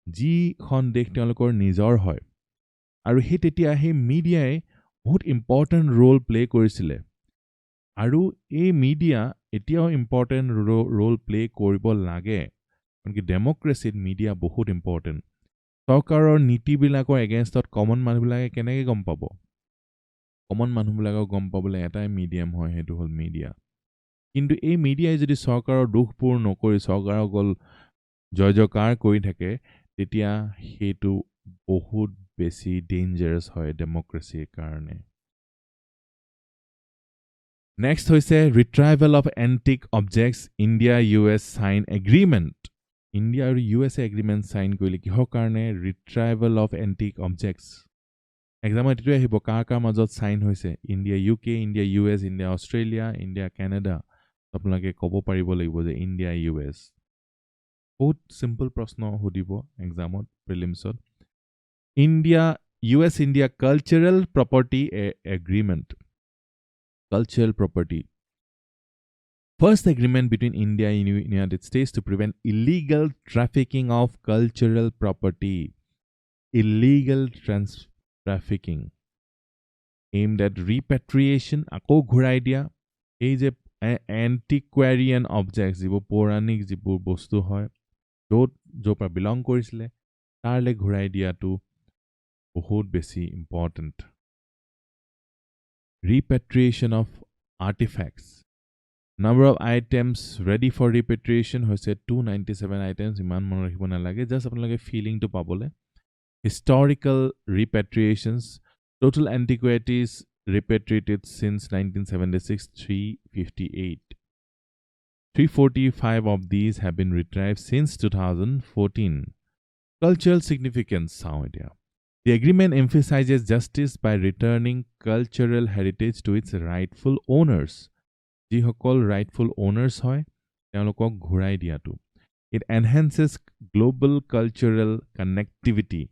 যিখন দেশ তেওঁলোকৰ নিজৰ হয় আৰু সেই তেতিয়া সেই মিডিয়াই বহুত ইম্পৰ্টেণ্ট ৰোল প্লে কৰিছিলে আৰু এই মিডিয়া এতিয়াও ইম্পৰ্টেণ্ট ৰোল প্লে কৰিব লাগে কাৰণ কি ডেমক্ৰেচিত মিডিয়া বহুত ইম্পৰ্টেণ্ট চৰকাৰৰ নীতিবিলাকৰ এগেইনষ্টত কমন মানুহবিলাকে কেনেকৈ গম পাব কমন মানুহবিলাকক গম পাবলৈ এটাই মিডিয়াম হয় সেইটো হ'ল মিডিয়া কিন্তু এই মিডিয়াই যদি চৰকাৰৰ দোষবোৰ নকৰি চৰকাৰক অকল জয় জয়কাৰ কৰি থাকে তেতিয়া সেইটো বহুত বেছি ডেঞ্জাৰাছ হয় ডেমক্ৰেচিৰ কাৰণে নেক্সট হৈছে retrieval of antique objects India US sign agreement India আৰু USA এগ্ৰিমেণ্ট চাইন কৰিলে কিহৰ কাৰণে ৰিট্ৰাইভেল অফ এণ্টিক অবজেক্টছ এক্সামত এইটোৱে আহিব কাৰ কাৰ মাজত চাইন হৈছে India UK India US India Australia India Canada আপোনালোকে ক'ব পাৰিব লাগিব যে ইণ্ডিয়া US বহুত চিম্পল প্ৰশ্ন সুধিব এক্সামত প্ৰিলিমছত India US India cultural property agreement cultural property. First agreement between India and United States to prevent illegal trafficking of cultural property. Illegal trafficking aimed at repatriation. Ako ghurai dia. এই যে antiquarian objects যিবোৰ পৌৰাণিক যিবোৰ বস্তু হয় য'ত য'ৰ পৰা বিলং কৰিছিলে তাৰলৈ ঘূৰাই দিয়াটো বহুত বেছি important repatriation of artifacts. Number of items ready for repatriation হৈছে 297 items ইমান মনত ৰাখিব নালাগে জাষ্ট আপোনালোকে ফিলিংটো পাবলৈ historical repatriations total antiquities repatriated since 1976 358 345 of these have been retrieved since 2014 cultural significance চাওঁ এতিয়া The agreement emphasizes justice by returning cultural heritage to its rightful owners. যিসকল rightful owners হয় তেওঁলোকক ঘূৰাই দিয়াটো It enhances global cultural connectivity.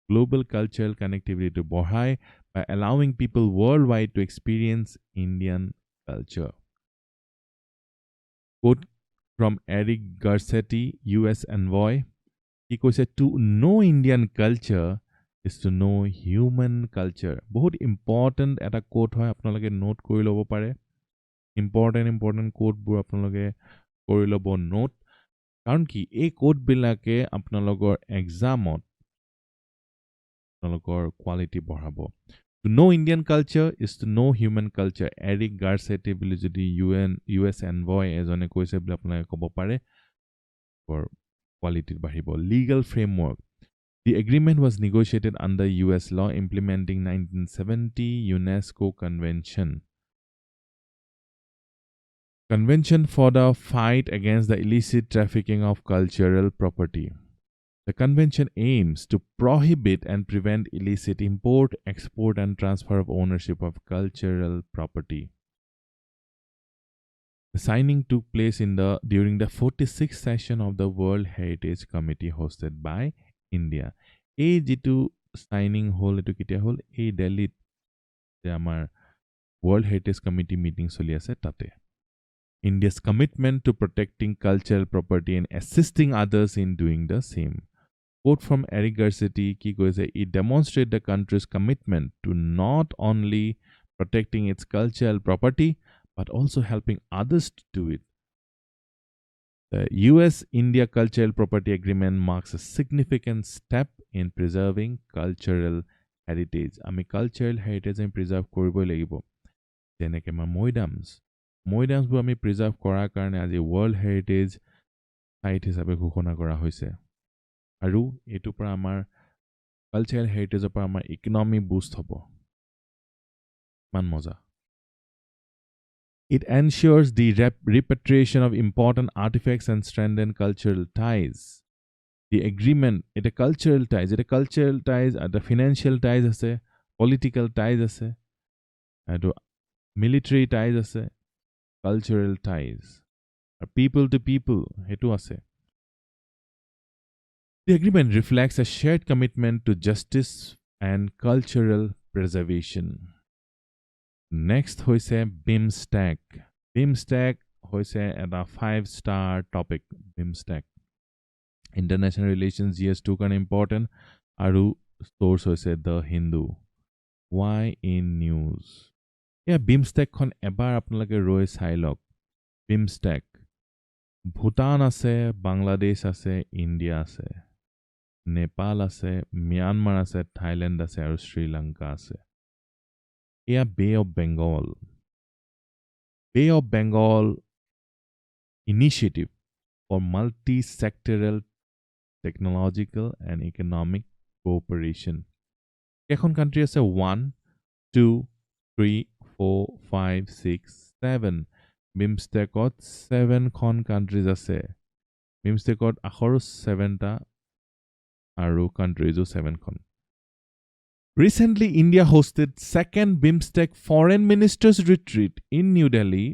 Global cultural connectivity to বঢ়ায় by allowing people worldwide to experience Indian culture. Quote from Eric Garcetti, US envoy. He said, to know Indian culture is to know human culture. বহুত important এটা coat হয় আপোনালোকে note কৰি ল'ব পাৰে important কোটবোৰ আপোনালোকে কৰি ল'ব নোট কাৰণ কি এই কোটবিলাকে আপোনালোকৰ এক্সামত আপোনালোকৰ কোৱালিটি বঢ়াব To know Indian culture is to know human culture. Eric Garcetti বুলি যদি US envoy এজনে কৈছে বুলি আপোনালোকে ক'ব পাৰে কোৱালিটি বাঢ়িব Legal framework The agreement was negotiated under US law implementing 1970 UNESCO Convention. Convention for the fight against the illicit trafficking of cultural property. The convention aims to prohibit and prevent illicit import, export, and transfer of ownership of cultural property. The signing took place during the 46th session of the World Heritage Committee hosted by India. এই যেটো signing হল এটো কিতিয়া হল এই দিল্লীত যে আমাৰ World Heritage Committee meeting চলি আছে তাতে India's commitment to protecting cultural property and assisting others in doing the same. Quote from Eric Garcetti ki koise it demonstrates the country's commitment to not only protecting its cultural property but also helping others to do it. The US-India Cultural Property Agreement marks a significant step in preserving cultural heritage. Ami cultural heritage আমি preserve কৰিবই লাগিব যেনেকৈ আমাৰ মৈডামছবোৰ আমি preserve কৰাৰ কাৰণে আজি World Heritage Site হিচাপে ঘোষণা কৰা হৈছে আৰু এইটোৰ পৰা আমাৰ cultural heritage পৰা আমাৰ ইকনমি বুষ্ট হ'ব মান মজা It ensures the repatriation of important artifacts and strengthen cultural ties. The agreement, এটা cultural ties, এটা financial ties আছে, political ties আছে, আৰু military ties আছে, cultural ties, আৰু people to people, সেইটো আছে. The agreement reflects a shared commitment to justice and cultural preservation. Next হৈছে BIMSTEC. BIMSTEC হৈছে এটা 5-star topic. BIMSTEC. International Relations GS2 কাৰণে important আৰু source হৈছে The Hindu. Why in news? BIMSTEC খন এবাৰ আপোনালোকে ৰৈ চাই লওক. BIMSTEC. ভূটান আছে, বাংলাদেশ আছে, ইণ্ডিয়া আছে, নেপাল আছে, ম্যানমাৰ আছে, থাইলেণ্ড আছে আৰু শ্ৰীলংকা আছে. Bay of Bengal. Bay of Bengal initiative for multi-sectoral technological and economic cooperation. Kekhon country আছে 1, 2, 3, 4, 5, 6, 7. BIMSTECত 7 খন countries আছে. BIMSTECত আখৰো 7টা আৰু countries 7 খন. Recently, India hosted second BIMSTEC Foreign Ministers Retreat in New Delhi.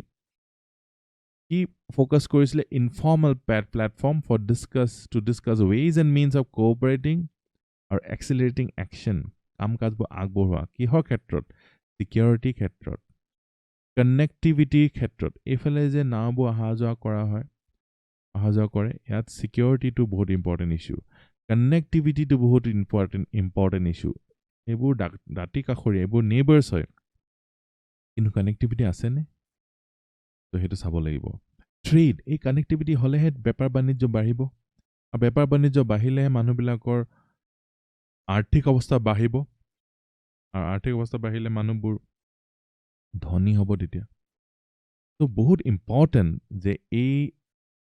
He focused on informal platform to discuss ways and means of cooperating or accelerating action. কাম-কাজবোৰ আগবঢ়োৱা কিহৰ ক্ষেত্ৰত? Security ক্ষেত্ৰত, connectivity ক্ষেত্ৰত. এইফালে যে নাওবোৰ অহা-যোৱা কৰে, ইয়াত security টো বহুত important issue. Connectivity টো বহুত important issue. এইবোৰ দাঁতি কাষৰীয়া, এইবোৰ নেইবাৰ্ছ হয়, কিন্তু কানেক্টিভিটি আছেনে? তো সেইটো চাব লাগিব. ট্ৰেড, এই কানেক্টিভিটি হ'লেহে বেপাৰ বাণিজ্য বাঢ়িব, আৰু বেপাৰ বাণিজ্য বাঢ়িলেহে মানুহবিলাকৰ আৰ্থিক অৱস্থা বাঢ়িব, আৰু আৰ্থিক অৱস্থা বাঢ়িলে মানুহবোৰ ধনী হ'ব তেতিয়া. তো বহুত ইম্পৰ্টেণ্ট যে এই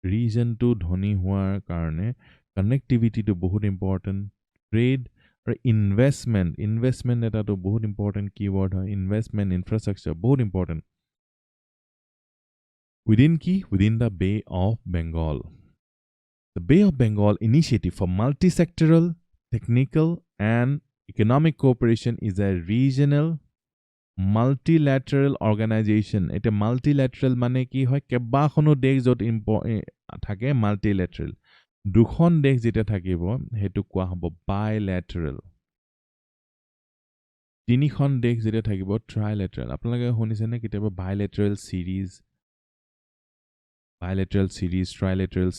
ৰিজনটো ধনী হোৱাৰ কাৰণে কানেক্টিভিটিটো বহুত ইম্পৰ্টেণ্ট. ট্ৰেড আৰু ইনভেষ্টমেণ্ট এটাটো বহুত ইম্পৰ্টেণ্ট কিৱৰ্ড হয়. ইনভেষ্টমেণ্ট, ইনফ্ৰাষ্ট্ৰাকচাৰ বহুত important. Within the Bay of Bengal. The Bay of Bengal initiative for multi-sectoral, technical and economic cooperation is a regional multilateral organization. এটা multilateral মানে কি হয়? কেইবাখনো দেশ য'ত থাকে multilateral. দুখন দেশ যেতিয়া থাকিব সেইটো কোৱা হ'ব bilateral. তিনিখন দেশ যেতিয়া থাকিব trilateral. আপোনালোকে শুনিছেনে কেতিয়াবা bilateral series, trilateral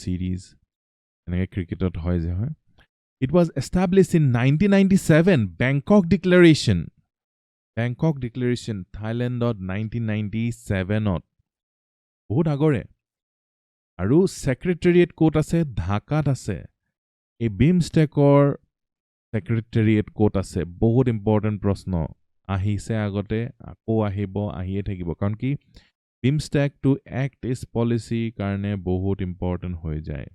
series, এনেকৈ ক্ৰিকেটত হয় যে হয়. It was established in 1997, Bangkok Declaration, Thailandত 1997ত, বহুত আগৰে. আৰু ছেক্ৰেটেৰিয়েট ক'ত আছে? ঢাকাত আছে. এই BIMSTECৰ ছেক্ৰেটেৰিয়েট ক'ত আছে? বহুত ইম্পৰ্টেণ্ট প্ৰশ্ন. আহিছে আগতে, আকৌ আহিব, আহিয়ে থাকিব. কাৰণ কি BIMSTEC to act is policy কাৰণে বহুত ইম্পৰ্টেণ্ট হৈ যায়.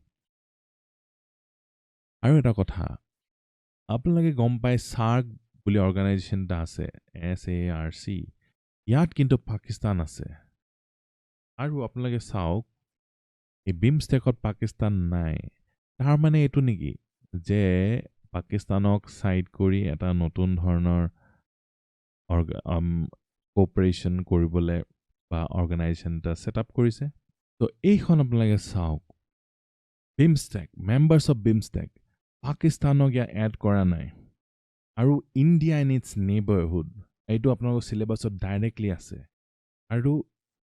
আৰু এটা কথা, আপোনালোকে গম পায় SAARC বুলি অৰ্গেনাইজেশ্যন এটা আছে, SAARC. ইয়াত কিন্তু পাকিস্তান আছে. আৰু আপোনালোকে চাওক, এই BIMSTECত পাকিস্তান নাই. তাৰ মানে এইটো নেকি যে পাকিস্তানক চাইড কৰি এটা নতুন ধৰণৰ কোঅপাৰেশ্যন কৰিবলৈ বা অৰ্গেনাইজেশ্যন এটা ছেট আপ কৰিছে? তো এইখন আপোনালোকে চাওক, BIMSTEC, মেম্বাৰ্ছ অফ BIMSTEC, পাকিস্তানক ইয়াত এড কৰা নাই. আৰু ইণ্ডিয়া ইন ইটছ নেইবাৰহুড, এইটো আপোনালোকৰ চিলেবাছত ডাইৰেক্টলি আছে. আৰু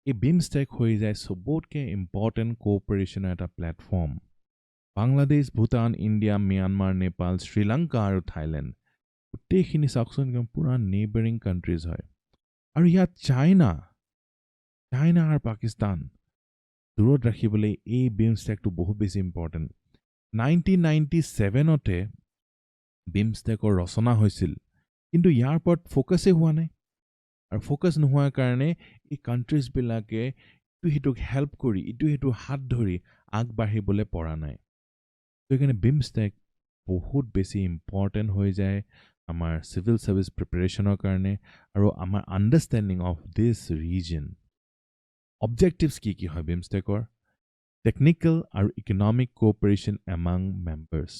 এই BIMSTEC হৈ যায় চবতকৈ ইম্পৰ্টেণ্ট কোঅপাৰেশ্যনৰ এটা platform. Bangladesh, Bhutan, India, Myanmar, Nepal, Sri Lanka আৰু থাইলেণ্ড, গোটেইখিনি চাওকচোন পুৰা নেইবাৰিং কাণ্ট্ৰিজ হয়. আৰু ইয়াত চাইনা আৰু পাকিস্তান দূৰত ৰাখিবলৈ এই BIMSTECটো বহুত বেছি ইম্পৰ্টেণ্ট. 1997তে BIMSTECৰ ৰচনা হৈছিল, কিন্তু ইয়াৰ ওপৰত ফ'কাছেই হোৱা নাই. আৰু ফ'কাছ নোহোৱাৰ কাৰণে এই কাণ্ট্ৰিজবিলাকে ইটো সিটোক হেল্প কৰি, ইটো সিটো হাত ধৰি আগবাঢ়িবলৈ পৰা নাই. সেইকাৰণে BIMSTEC বহুত বেছি ইম্পৰ্টেণ্ট হৈ যায় আমাৰ চিভিল ছাৰ্ভিচ প্ৰিপেৰেশ্যনৰ কাৰণে আৰু আমাৰ understanding of this region. Objectives কি হয় বিমষ্টেকৰ টেকনিক্যাল আৰু ইকনমিক কোঅপাৰেশ্যন এমাং মেম্বাৰ্ছ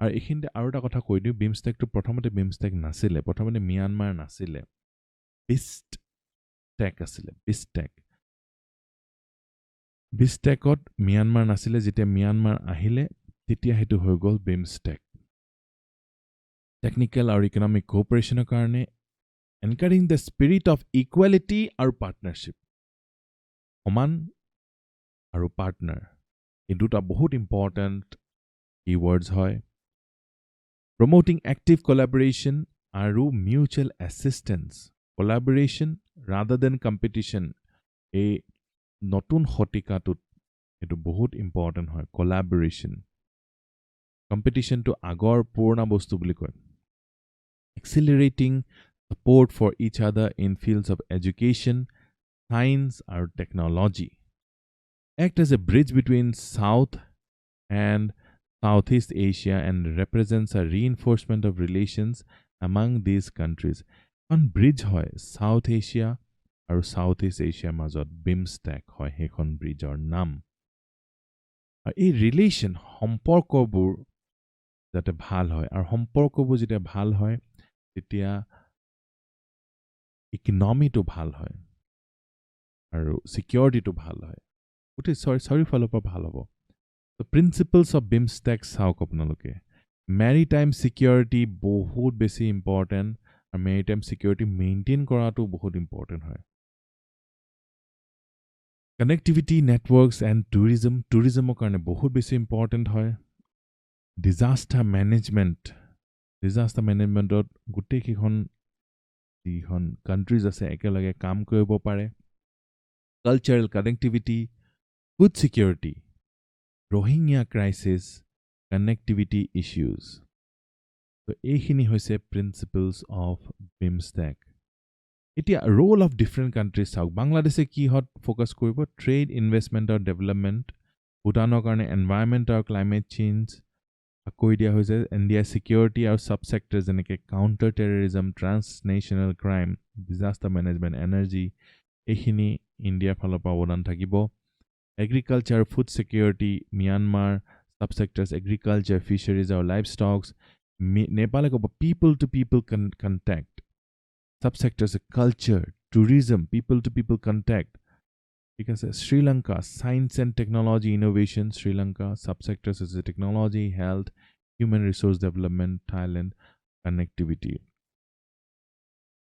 আৰু এইখিনিতে আৰু এটা কথা কৈ দিওঁ বিমষ্টেকটো প্ৰথমতে বিমষ্টেক নাছিলে প্ৰথমতে ম্যানমাৰ নাছিলে বিমষ্টেক আছিলে বিমষ্টেকত ম্যানমাৰ নাছিলে যেতিয়া ম্যানমাৰ আহিলে তেতিয়া হেতু হৈ গ'ল বিমষ্টেক টেকনিক্যাল আৰু ইকনমিক কোঅপাৰেশ্যনৰ কাৰণে encouraging the spirit of equality আৰু partnership সমান আৰু পাৰ্টনাৰ এই দুটা বহুত ইম্পৰ্টেণ্ট keywords হয় promoting active collaboration আৰু mutual assistance collaboration rather than competition এই নতুন শতিকাটোত এটো বহুত ইম্পৰ্টেণ্ট হয় collaboration competition to আগৰ পুৰণা বস্তু বুলি কয় accelerating support for each other in fields of education science or technology act as a bridge between South and Southeast Asia and represents a reinforcement of relations among these countries. On bridge hoy South Asia or Southeast Asia মাজত BIMSTEC hoy hekhon bridge or nam. এই relation সম্পৰ্কবোৰ যাতে ভাল হয় আৰু সম্পৰ্কবোৰ যেতিয়া ভাল হয় তেতিয়া ইকনমিটো ভাল হয় আৰু সিকিউৰিটিটো ভাল হয় উঠি সৰি ফালৰ পৰা ভাল হ'ব The principles of BIMSTEC চাওক আপোনালোকে maritime security বহুত বেছি important আৰু maritime security maintain কৰাটো বহুত important হয় connectivity networks and tourismৰ কাৰণে বহুত বেছি important হয় disaster managementত গোটেই কিখন countries আছে একেলগে কাম কৰিব পাৰে cultural connectivity food security Rohingya crisis, connectivity issues. So, এইখিনি হৈছে principles of BIMSTEC. এতিয়া role of different countries চাওক বাংলাদেশে কি হত ফোকাস কৰিব trade, investment or development, ভুটানৰ কাৰণে environment or climate change, আকৌ দিয়া হৈছে India security আৰু subsectors যেনেকে counter terrorism, transnational crime, disaster management, energy, এইখিনি ইণ্ডিয়াৰ ফালৰ পৰা অৱদান থাকিব Agriculture, food security, Myanmar, subsectors, agriculture, fisheries or livestock, Nepal people to people contact. Subsectors, culture, tourism, people to people contact. Because Sri Lanka, science and technology innovation, Sri Lanka, subsectors is technology, health, human resource development, Thailand, connectivity.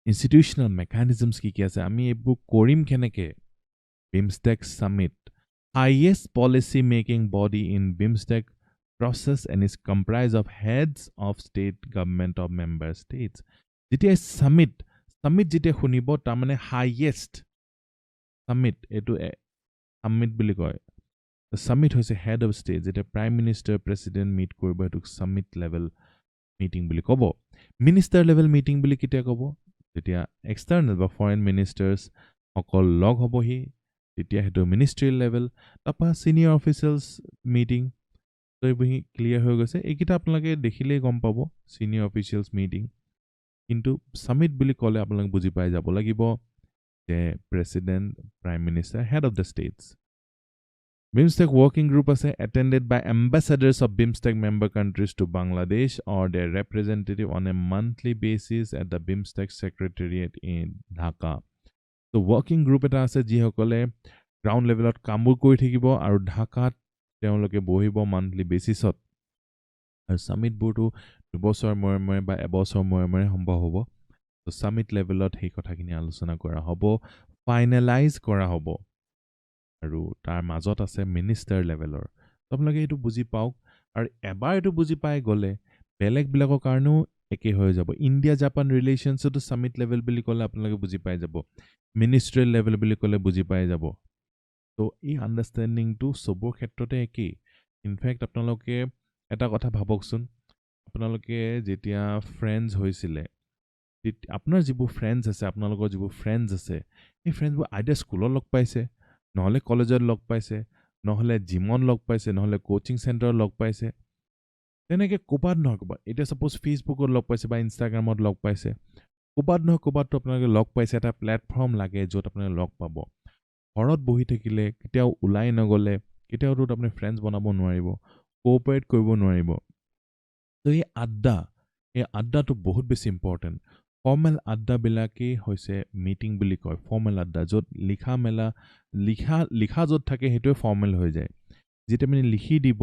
Institutional mechanisms ki ase, ami ebu korim keneke, BIMSTEC summit. Highest policy making body in BIMSTEC process and is comprised of heads of state government of member states. Jetia summit jetia khunibo tamane highest summit etu summit bili koy the summit hoise head of state jetia prime minister president meet koribo etu summit level meeting bili kobo minister level meeting bili kitia kobo jetia external ba foreign ministers okol log hobohi তেতিয়া হেতু ministerial level তাপা senior officials meeting তো এই clear হৈ গৈছে এইকিটা আপোনালোকে দেখিলেই গম পাব সিনিয়ৰ অফিচিয়েলস মিটিং কিন্তু সামিট বুলি ক'লে আপোনালোকে বুজি পাই যাব লাগিব যে president prime minister head of the states BIMSTEC working group আছে attended by ambassadors of BIMSTEC member countries to Bangladesh or their representative on a monthly basis at the BIMSTEC secretariat in Dhaka So working group এটা আছে যিসকলে ground লেভেলত কামবোৰ কৰি থাকিব আৰু ঢাকাত তেওঁলোকে বহিব মান্থলি বেচিছত আৰু সামিট বোৰটো দুবছৰ মৰে বা এবছৰ মৰে সম্ভৱ হ'ব তো সামিট লেভেলত সেই কথাখিনি আলোচনা কৰা হ'ব ফাইনেলাইজ কৰা হ'ব আৰু তাৰ মাজত আছে মিনিষ্টাৰ লেভেলৰ আপোনালোকে এইটো বুজি পাওক আৰু এবাৰ এইটো বুজি পাই গ'লে বেলেগ বিলাকৰ কাৰণেও একে হৈ যাব ইণ্ডিয়া জাপান ৰিলেশনছটো সামিট লেভেল বুলি ক'লে আপোনালোকে বুজি পাই যাব মিনিষ্ট্ৰিয়েল লেভেল বুলি ক'লে বুজি পাই যাব তো এই আন্ডাৰষ্টেণ্ডিংটো সবৰ ক্ষেত্ৰতে একেই ইনফেক্ট আপোনালোকে এটা কথা ভাবকচোন আপোনালোকে যেতিয়া ফ্ৰেণ্ডছ হৈছিলে আপোনাৰ যিবোৰ ফ্ৰেণ্ডছ আছে আপোনালোকৰ যিবোৰ ফ্ৰেণ্ডছ আছে এই ফ্ৰেণ্ডছবোৰ আইদাৰ স্কুলত লগ পাইছে নহলে কলেজত লগ পাইছে নহলে জিমত লগ পাইছে নহলে কোচিং চেণ্টাৰত লগ পাইছে তেনেকে কোবাত নহয় কোবাত এটা সাপোজ ফেসবুকত লগ পাইছে বা ইনষ্টাগ্ৰামত লগ পাইছে কোবাত নহয় কোবাত আপোনালোকে লগ পাইছে এটা প্লেটফৰ্ম লাগে য'ত আপোনালোকে লগ পাব ঘৰত বহি থাকিলে কেতিয়াও ওলাই নগলে কেতিয়াওতো আপুনি ফ্ৰেণ্ডছ বনাব নোৱাৰিব কোঅপাৰেট কৰিব নোৱাৰিব তো এই আড্ডাটো বহুত বেছি ইম্পৰ্টেণ্ট ফৰ্মেল আড্ডাবিলাকেই হৈছে মিটিং বুলি কয় ফৰ্মেল আড্ডা য'ত লিখা য'ত থাকে সেইটোৱে ফৰ্মেল হৈ যায় যেতিয়া আপুনি লিখি দিব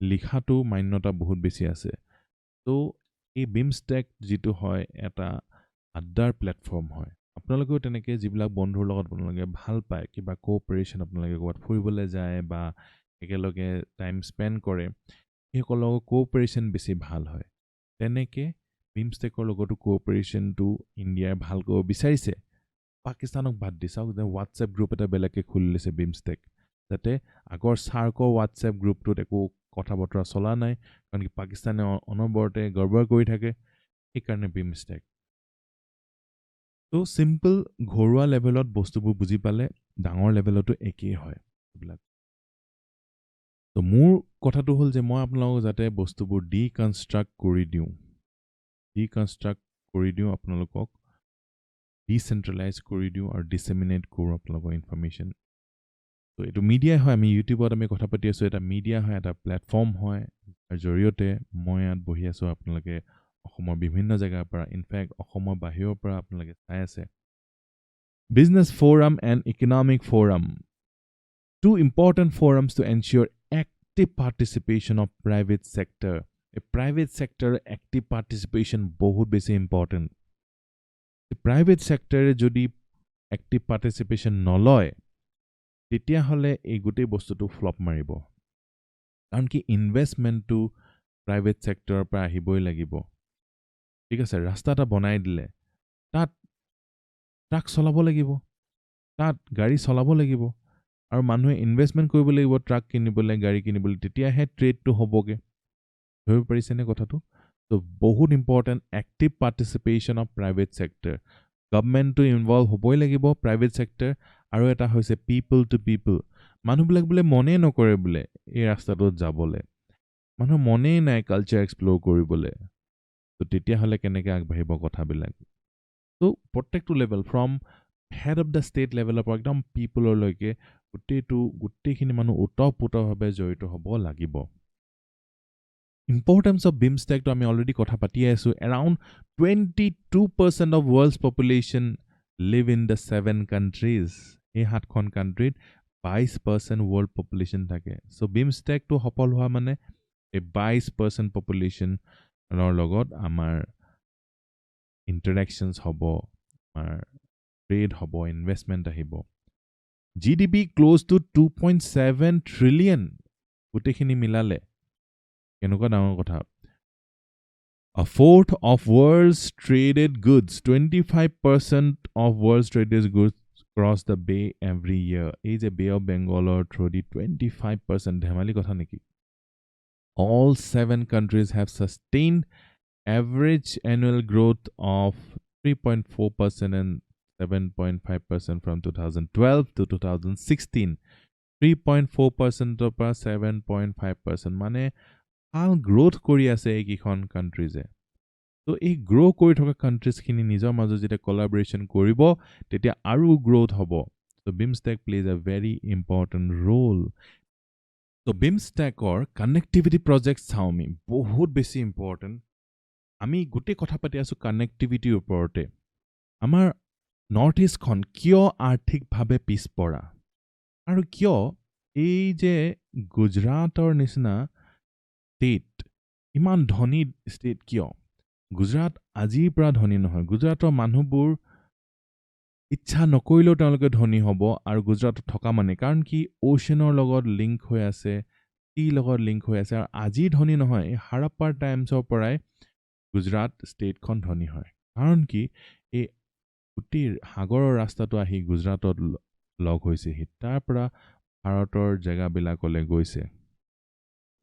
লিখাটো মান্যতা বহুত বেছি আছে তো এই বিমষ্টেক যিটো হয় এটা আড্ডাৰ প্লেটফৰ্ম হয় আপোনালোকেও তেনেকৈ যিবিলাক বন্ধুৰ লগত আপোনালোকে ভাল পায় কিবা কোঅপাৰেশ্যন আপোনালোকে ক'ৰবাত ফুৰিবলৈ যায় বা একেলগে টাইম স্পেণ্ড কৰে সেইসকলৰ লগত কোঅপাৰেশ্যন বেছি ভাল হয় তেনেকৈ বিমষ্টেকৰ লগতো কোঅপাৰেশ্যনটো ইণ্ডিয়াই ভাল কৰিব বিচাৰিছে পাকিস্তানক বাদ দি চাওক যে হোৱাটছএপ গ্ৰুপ এটা বেলেগকৈ খুলি লৈছে বিমষ্টেক যাতে আগৰ চাৰ্কৰ হোৱাটছএপ গ্ৰুপটোত একো কথা বতৰা চলা নাই কাৰণ কি পাকিস্তানে অনবৰতে গড়বড় কৰি থাকে সেইকাৰণে বিমষ্টেক তো চিম্পল ঘৰুৱা লেভেলত বস্তুবোৰ বুজি পালে ডাঙৰ লেভেলতো একেই হয় এইবিলাক তো মোৰ কথাটো হ'ল যে মই আপোনালোকক যাতে বস্তুবোৰ ডিকনষ্ট্ৰাক্ট কৰি দিওঁ আপোনালোকক ডিচেণ্ট্ৰেলাইজ কৰি দিওঁ আৰু ডিছেমিনেট কৰোঁ আপোনালোকৰ ইনফৰমেশ্যন তো এইটো মিডিয়াই হয় আমি ইউটিউবত আমি কথা পাতি আছোঁ এটা মিডিয়া হয় এটা প্লেটফৰ্ম হয় তাৰ জৰিয়তে মই ইয়াত বহি আছোঁ আপোনালোকে অসমৰ বিভিন্ন জেগাৰ পৰা ইনফেক্ট অসমৰ বাহিৰৰ পৰা আপোনালোকে চাই আছে business forum and economic forum two important forums to ensure active participation of private sector. A private sector active participation বহুত বেছি important. Private sector যদি active participation নলয় তেতিয়াহ'লে এই গোটেই বস্তুটো ফ্লপ মাৰিব কাৰণ কি ইনভেষ্টমেণ্টটো প্ৰাইভেট ছেক্টৰৰ পৰা আহিবই লাগিব ঠিক আছে ৰাস্তা এটা বনাই দিলে তাত ট্ৰাক চলাব লাগিব তাত গাড়ী চলাব লাগিব আৰু মানুহে ইনভেষ্টমেণ্ট কৰিব লাগিব ট্ৰাক কিনিবলৈ গাড়ী কিনিবলৈ তেতিয়াহে ট্ৰেডটো হ'বগৈ ধৰিব পাৰিছেনে কথাটো তো বহুত important active participation of private sector গভৰ্ণমেণ্টটো ইনভলভ হ'বই লাগিব প্ৰাইভেট ছেক্টৰ আৰু এটা হৈছে পিপল টু পিপল মানুহবিলাক বোলে মনেই নকৰে বোলে এই ৰাস্তাটোত যাবলৈ মানুহৰ মনেই নাই কালচাৰ এক্সপ্ল'ৰ কৰিবলৈ তো তেতিয়াহ'লে কেনেকৈ আগবাঢ়িব কথাবিলাক তো প্ৰত্যেকটো level from head of the state লেভেলৰ পৰা একদম পিপললৈকে গোটেইখিনি মানুহ ওতঃপ্ৰোতভাৱে জড়িত হ'ব লাগিব ইম্পৰ্টেঞ্চ অফ বিমষ্টেকটো আমি অলৰেডি কথা পাতিয়ে আছোঁ around 22% of world's population live in the 7 countries এই 7খন কাণ্ট্ৰিত 22% ৱৰ্ল্ড পপুলেশ্যন থাকে চ' বিমষ্টেকটো সফল হোৱা মানে এই 22% পপুলেশ্যনৰ লগত আমাৰ ইণ্টাৰেকশ্যনছ হ'ব আমাৰ ট্ৰেড হ'ব ইনভেষ্টমেণ্ট আহিব GDP ক্ল'জ টু 2.7 ট্ৰিলিয়ন গোটেইখিনি মিলালে কেনেকুৱা ডাঙৰ কথা A fourth of world's traded goods 25% of world's traded goods cross the bay every year এই যে Bay of Bengal through 25% ধেমালি কথা নেকি all 7 countries have sustained average annual growth of 3.4% and 7.5% from 2012 to 2016 3.4% পৰা 7.5% মানে ভাল গ্ৰোথ কৰি আছে এইকেইখন কাণ্ট্ৰিজে তো এই গ্ৰ' কৰি থকা কাণ্ট্ৰিজখিনি নিজৰ মাজত যেতিয়া কলাবৰেশ্যন কৰিব তেতিয়া আৰু গ্ৰোথ হ'ব তো BIMSTEC plays a very important role তো বিমষ্টেকৰ কানেক্টিভিটি প্ৰজেক্ট চাওঁ আমি বহুত বেছি ইম্পৰ্টেণ্ট আমি গোটেই কথা পাতি আছোঁ কানেক্টিভিটিৰ ওপৰতে আমাৰ নৰ্থ ইষ্টখন কিয় আৰ্থিকভাৱে পিছপৰা আৰু কিয় এই যে গুজৰাটৰ নিচিনা ষ্টেট ইমান ধনী ষ্টেট কিয় গুজৰাট আজিৰ পৰা ধনী নহয় গুজৰাটৰ মানুহবোৰ ইচ্ছা নকৰিলেও তেওঁলোকে ধনী হ'ব আৰু গুজৰাটত থকা মানে কাৰণ কি অ'চেনৰ লগত লিংক হৈ আছে টিৰ লগত লিংক হৈ আছে আৰু আজি ধনী নহয় এই হাৰাপ্পাৰ টাইমছৰ পৰাই গুজৰাট ষ্টেটখন ধনী হয় কাৰণ কি এই গোটেই সাগৰৰ ৰাস্তাটো আহি গুজৰাটত লগ হৈছেহি তাৰ পৰা ভাৰতৰ জেগাবিলাকলৈ গৈছে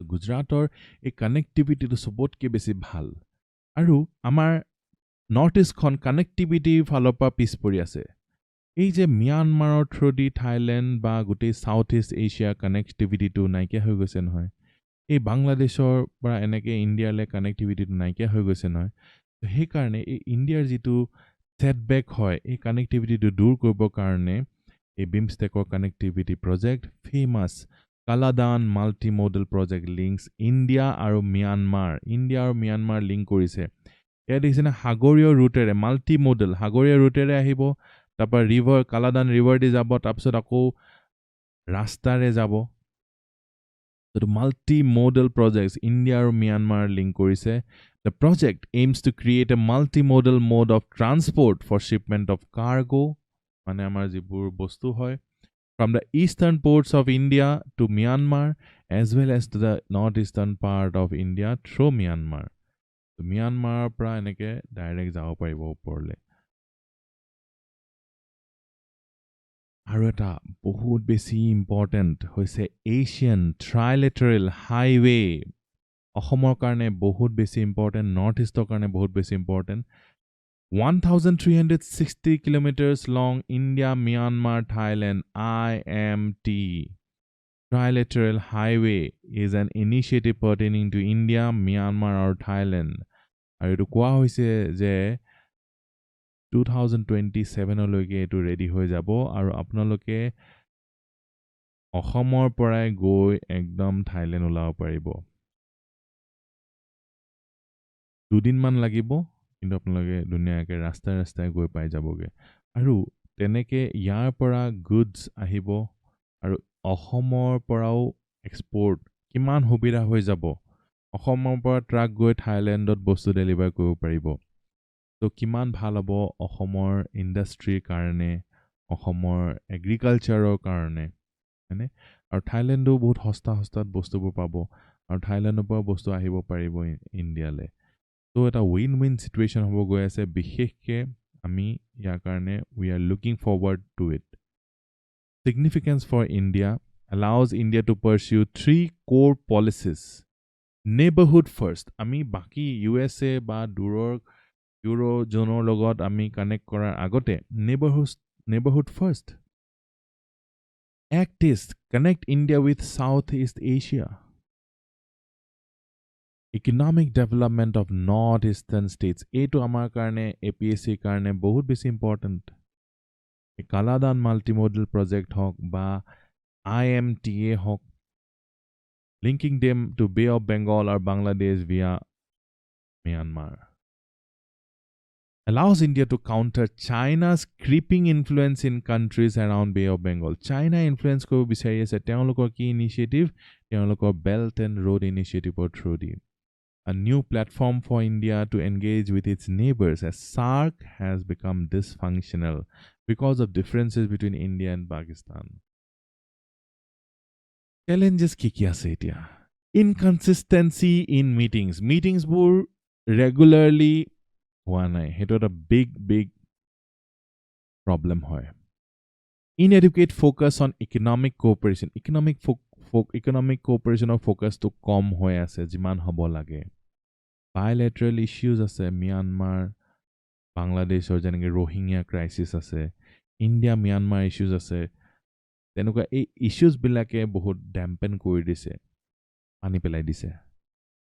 গুজৰাটৰ এই কানেক্টিভিটিটো চবতকৈ বেছি ভাল আৰু আমাৰ নৰ্থ ইষ্টখন কানেক্টিভিটিৰ ফালৰ পৰা পিছ পৰি আছে এই যে ম্যানমাৰৰ থ্ৰুদি থাইলেণ্ড বা গোটেই ছাউথ ইষ্ট এছিয়াৰ কানেক্টিভিটিটো নাইকিয়া হৈ গৈছে নহয় এই বাংলাদেশৰ পৰা এনেকৈ ইণ্ডিয়ালৈ কানেক্টিভিটিটো নাইকিয়া হৈ গৈছে নহয় সেইকাৰণে এই ইণ্ডিয়াৰ যিটো ছেটবেক হয় এই কানেক্টিভিটিটো দূৰ কৰিবৰ কাৰণে এই BIMSTECৰ connectivity project famous Kaladan multimodal project links India আৰু Myanmar link কৰিছে এয়া দেখিছে না সাগৰীয় ৰুটেৰে মাল্টিমোডেল সাগৰীয় ৰুটেৰে আহিব তাৰপৰা ৰিভাৰ কালাদান ৰিভাৰ দি যাব তাৰপিছত আকৌ ৰাস্তাৰে যাব তো multimodal projects India আৰু Myanmar link কৰিছে the project aims to create a multimodal mode of transport for shipment of cargo মানে আমাৰ যিবোৰ বস্তু হয় from the eastern ports of India to Myanmar as well as to the northeastern part of India through Myanmar তো Myanmar পৰা এনেকে direct যাব পাৰিব ওপৰলে আৰু এটা বহুত বেছি ইম্পৰ্টেণ্ট হৈছে এছিয়ান ট্ৰাইলেটাৰেল হাইৱে অসমৰ কাৰণে বহুত বেছি ইম্পৰ্টেণ্ট নৰ্থ ইষ্টৰ কাৰণে বহুত বেছি important 1,360 kilometers long India, Myanmar, Thailand IMT Trilateral Highway is an initiative pertaining to India, Myanmar or Thailand. আৰু এইটো কোৱা হৈছে যে 2027 লৈকে এইটো ৰেডি হৈ যাব আৰু আপোনালোকে অসমৰ পৰাই গৈ একদম থাইলেণ্ড ওলাব পাৰিব দুদিনমান লাগিব কিন্তু আপোনালোকে ধুনীয়াকৈ ৰাস্তাই গৈ পাই যাবগে আৰু তেনেকে ইয়াৰ পৰা গুডছ আহিব আৰু অসমৰ পৰাও এক্সপোৰ্ট কিমান সুবিধা হৈ যাব অসমৰ পৰা ট্ৰাক গৈ থাইলেণ্ডত বস্তু ডেলিভাৰ কৰিব পাৰিব তো কিমান ভাল হ'ব অসমৰ ইণ্ডাষ্ট্ৰীৰ কাৰণে অসমৰ এগ্ৰিকালচাৰৰ কাৰণে হয়নে আৰু থাইলেণ্ডো বহুত সস্তাত বস্তুবোৰ পাব আৰু থাইলেণ্ডৰ পৰা বস্তু আহিব পাৰিব ইণ্ডিয়ালৈ তো এটা উইন চিটুৱেশ্যন হ'ব গৈ আছে বিশেষকৈ আমি ইয়াৰ কাৰণে we are looking forward to it significance for India allows India to pursue three core policies neighborhood first আমি বাকি USA বা দূৰৰ ইউৰোজোনৰ লগত আমি কানেক্ট কৰাৰ আগতে neighborhood first act is connect India with Southeast Asia economic development of northeastern states এইটো আমাৰ কাৰণে APSC কাৰণে বহুত বেছি ইম্পৰ্টেণ্ট কালাদান মাল্টিমোডেল প্ৰজেক্ট হওক বা IMTA হওক linking them to Bay of Bengal or Bangladesh via Myanmar allows India to counter China's creeping influence in countries around Bay of Bengal. China influence ko bisari ase teolokor ki initiative teolokor Belt and Road Initiative or through the a new platform for India to engage with its neighbors as SAARC has become dysfunctional because of differences between India and Pakistan. Challenges ki ase etia inconsistency in meetings bur regularly হোৱা নাই হেটো এটা big problem হয় inadequate focus on economic cooperation economic cooperation or focus to কম হৈ আছে যিমান হ'ব লাগে bilateral issues আছে Myanmar Bangladeshৰ যেনেকৈ Rohingya crisis আছে India Myanmar issues আছে তেনেকুৱা এই issues বিলাকে বহুত dampen কৰি দিছে পানী পেলাই দিছে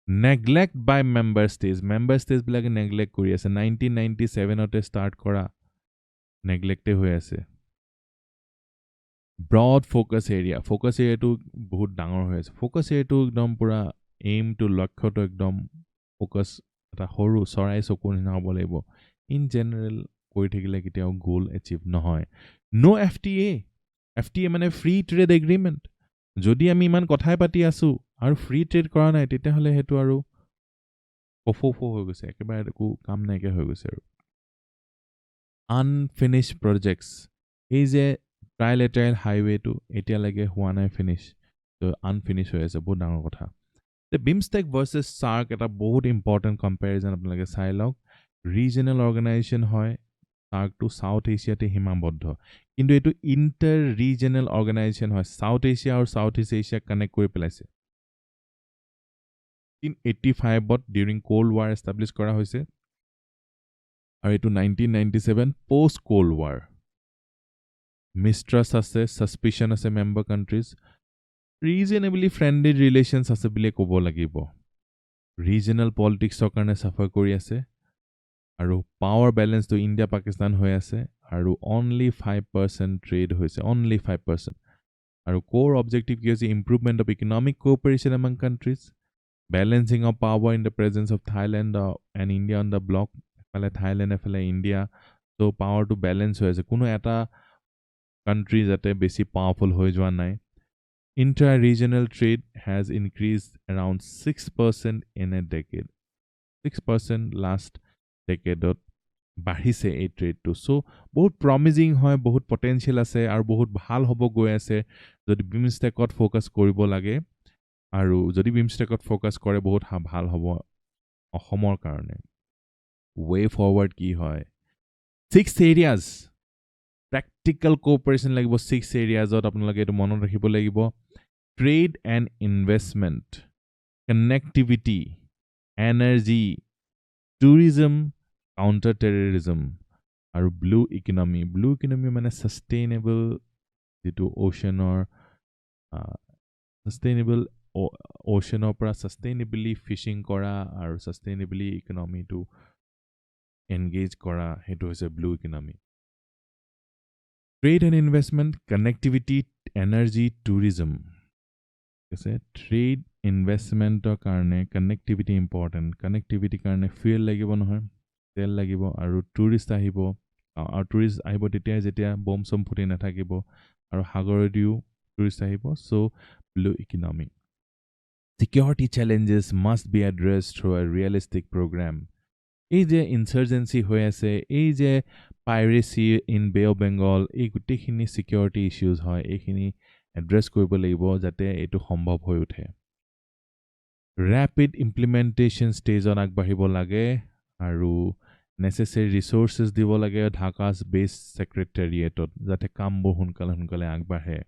neglect by member states বিলাকে neglect কৰি আছে 1997 তে start কৰা neglect হৈ আছে broad focus area টো বহুত ডাঙৰ হৈ আছে focus area টো একদম পুৰা aim to লক্ষ্যটো একদম focus এটা সৰু চৰাই চকুৰ নিচিনা হ'ব লাগিব in general কৰি থাকিলে কেতিয়াও goal achieve নহয় no FTA মানে free trade agreement যদি আমি ইমান কথাই পাতি আছো আৰু free trade কৰা নাই তেতিয়াহ'লে হেতু আৰু ফফো হৈ গৈছে একেবাৰে একো কাম নাইকে হৈ গৈছে আৰু unfinished projects এই যে trilateral highway টো এতিয়ালৈকে হোৱা নাই finish তো unfinished হৈ আছে বহুত ডাঙৰ কথা the BIMSTEC versus SAARC এটা বহুত important comparison আপোনালোকে চাই লওক regional organization হয় SAARC to South Asia তে সীমাবদ্ধ কিন্তু এটো inter regional organization হয় South Asia আৰু Southeast Asia connect কৰি পেলাইছে 1985 ত during Cold War established কৰা হৈছে আৰু এটো 1997 post Cold War mistrust আছে suspicion আছে member countries reasonably friendly relations আছে বুলি ক'ব লাগিব regional politics কাৰণে suffer কৰি আছে আৰু power balance to India Pakistan হৈ আছে আৰু only 5% trade হৈছে only 5% আৰু core objective কি হৈছে improvement of economic cooperation among countries balancing of power in the presence of Thailand and India on the block এফালে Thailand এফালে India so power to balance হৈ আছে কোনো এটা country যাতে বেছি powerful হৈ যোৱা নাই intra-regional trade has increased around 6% in a decade 6% last decade বাঢ়িছে এই ট্ৰেডটো সো বহুত প্ৰমিজিং হয় বহুত পটেনশিয়াল আছে আৰু বহুত ভাল হ'ব গৈ আছে যদি বিমষ্টেকত ফোকাস কৰিব লাগে আৰু যদি বিমষ্টেকত ফোকাস কৰে বহুত ভাল হ'ব অসমৰ কাৰণে way forward কি হয় 6 areas practical cooperation লাগিব 6 areas ত আপোনালোকে এটো মনত ৰাখিব লাগিব trade and investment connectivity energy tourism counter terrorism আৰু blue economy মানে sustainable যেটো oceanৰ sustainable oceanৰ পৰা sustainably fishing কৰা আৰু sustainably economy to engage কৰা হেতু হৈছে blue economy trade and investment connectivity energy tourism আছে trade investment কাৰণে connectivity important connectivity কাৰণে fuel লাগিব নহয় তেল লাগিব আৰু টুৰিষ্ট আহিব আৰু টুৰিষ্ট আহিব যেতিয়া বম সম ফুটি নাথাকিব আৰু সাগৰেদিও টুৰিষ্ট আহিব so blue economy security challenges must be addressed through a realistic program এই যে ইনসার্জেন্সি হৈ আছে এই যে পাইৰেসি ইন বে অফ বেঙ্গল এই গুটেখিনি সিকিউৰিটি ইস্যুজ হয় এইখিনি এড্ৰেছ কৰিব লাগিব যাতে এটো সম্ভৱ হৈ উঠে rapid implementation stage on আগবাঢ়িব লাগে আৰু necessary resources দিব লাগে ঢাকা's base secretariat যাতে কামবোৰ সোনকালে আগবাঢ়ে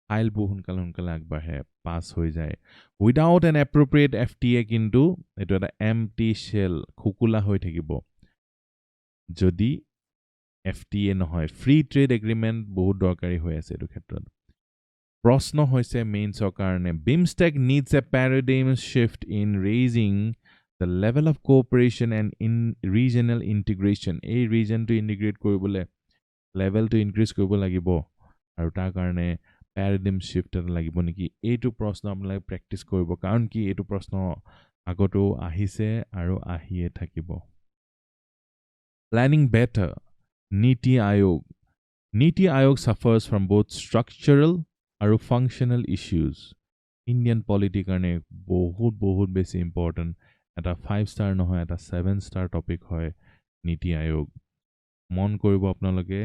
ফাইলবোৰ সোনকালে আগবাঢ়ে পাস হৈ যায় without an appropriate FTA কিন্তু এটো এটা empty shell খুকুলা হৈ থাকিব যদি FTA নহয় free trade agreement বহুত দৰকাৰী হৈ আছে এটো ক্ষেত্ৰত প্ৰশ্ন হৈছে মেইনছৰ কাৰণে BIMSTEC needs a paradigm shift in raising the level of cooperation and in regional integration a region to integrate কৰিবলৈ level to increase কৰিব লাগিব আৰু তাৰ কাৰণে paradigm shift এটা লাগিব নেকি এইটো প্ৰশ্ন আপোনালোকে প্ৰেক্টিস কৰিব কাৰণ কি এইটো প্ৰশ্ন আগতো আহিছে আৰু আহিয়ে থাকিব planning better Niti Aayog suffers from both structural আৰু functional issues Indian polity কাৰণে বহুত বেছি important এটা 5 star নহয় এটা 7 star topic হয় Niti Aayog মন কৰিব আপোনালোকে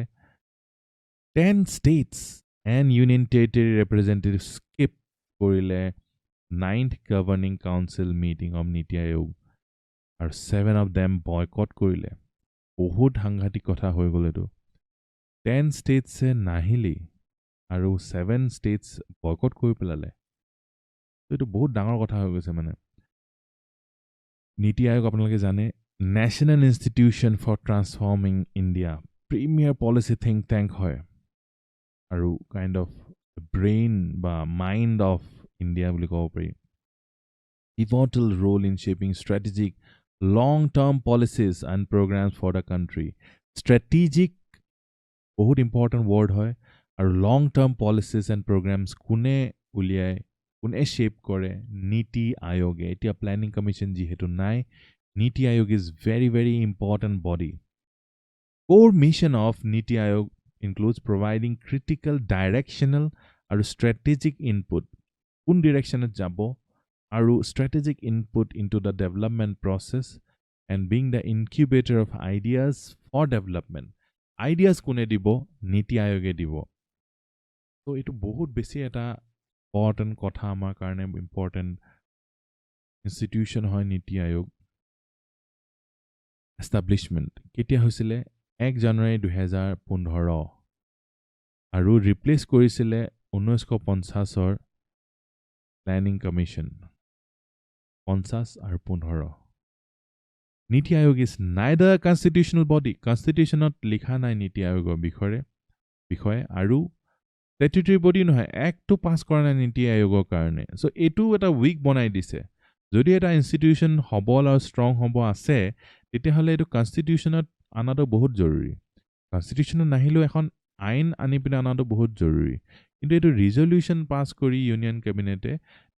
10 states and union territory representatives skip কৰিলে 9th governing council meeting of Niti Aayog আৰু 7 of them boycott কৰিলে বহুত সাংঘাতিক কথা হৈ গলেটো 10 states নাহিলি আৰু 7 states boycott কৰি পেলালে এটো বহুত ডাঙৰ কথা হৈ গৈছে মানে নীতি আয়োগ আপোনালোকে জানে National Institution for Transforming India premier policy think tank হয় আৰু kind of brain বা mind of India বুলি ক'ব পাৰি pivotal role in shaping strategic long-term policies and programs for the country strategic বহুত important word হয় আৰু long-term policies and programs কোনে উলিয়ায় কোনে shape কৰে নীতি আয়োগে এতিয়া planning commission যিহেতু নাই নীতি আয়োগ is very important body core mission of নীতি আয়োগ includes providing critical directional আৰু strategic input কোন directionত যাব আৰু strategic input into the development process and being the incubator of ideas for development ideas কোনে দিব নীতি আয়োগে দিব তো এটো বহুত বেছি এটা important কথা আমাৰ কাৰণে important institution হয় নীতি আয়োগ establishment কেতিয়া হৈছিলে 1 জানুৱাৰী 2015 আৰু ৰিপ্লেস কৰিছিলে 1950 ৰ প্ল্যানিং কমিশন 50 আৰু 15 নীতি আয়োগ is neither a constitutional body constitutionত লিখা নাই নীতি আয়োগৰ বিষয়ে আৰু statutory body নহয় একটো পাস কৰা নাই নীতি আয়োগৰ কাৰণে সো এটো এটা উইক বনাই দিছে যদি এটা ইনষ্টিটিউশন হবল আৰু ষ্ট্ৰং হ'ব আছে তেতিয়াহ'লে এইটো কনষ্টিটিউশ্যনত আনাটো বহুত জৰুৰী কনষ্টিটিউশ্যনত নাহিলেও এখন আইন আনি পিনে অনাটো বহুত জৰুৰী কিন্তু এইটো ৰিজলিউশ্যন পাছ কৰি ইউনিয়ন কেবিনেটে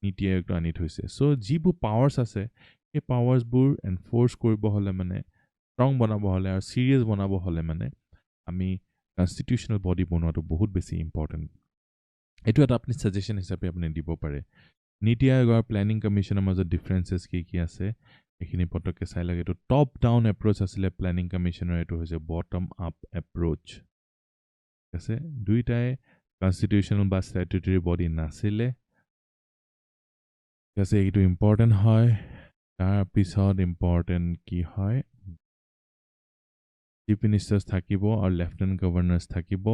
নীতি আয়োগটো আনি থৈছে চ' যিবোৰ পাৱাৰ্ছ আছে সেই পাৱাৰ্ছবোৰ এনফৰ্চ কৰিব হ'লে মানে ষ্ট্ৰং বনাব হ'লে আৰু চিৰিয়াছ বনাব হ'লে মানে আমি কনষ্টিটিউশ্যনেল বডি বনোৱাটো বহুত বেছি ইম্পৰ্টেণ্ট এইটো এটা আপুনি ছাজেশ্যন হিচাপে আপুনি দিব পাৰে নীতি আয়োগ আৰু প্লেনিং কমিশ্যনৰ মাজত ডিফাৰেঞ্চেছ কি আছে এইখিনি পটককৈ চাই লাগে এইটো টপ ডাউন এপ্ৰ'চ আছিলে প্লেনিং কমিশ্যনৰ এইটো হৈছে বটম আপ এপ্ৰ'চ ঠিক আছে দুইটাই কনষ্টিটিউশ্যনেল বা ষ্টেটুটৰী বডি নাছিলে ঠিক আছে এইটো ইম্পৰ্টেণ্ট হয় তাৰপিছত ইম্পৰ্টেণ্ট কি হয় চিফ মিনিষ্টাৰ্ছ থাকিব আৰু লেফটেনেণ্ট গভৰ্ণৰ্ছ থাকিব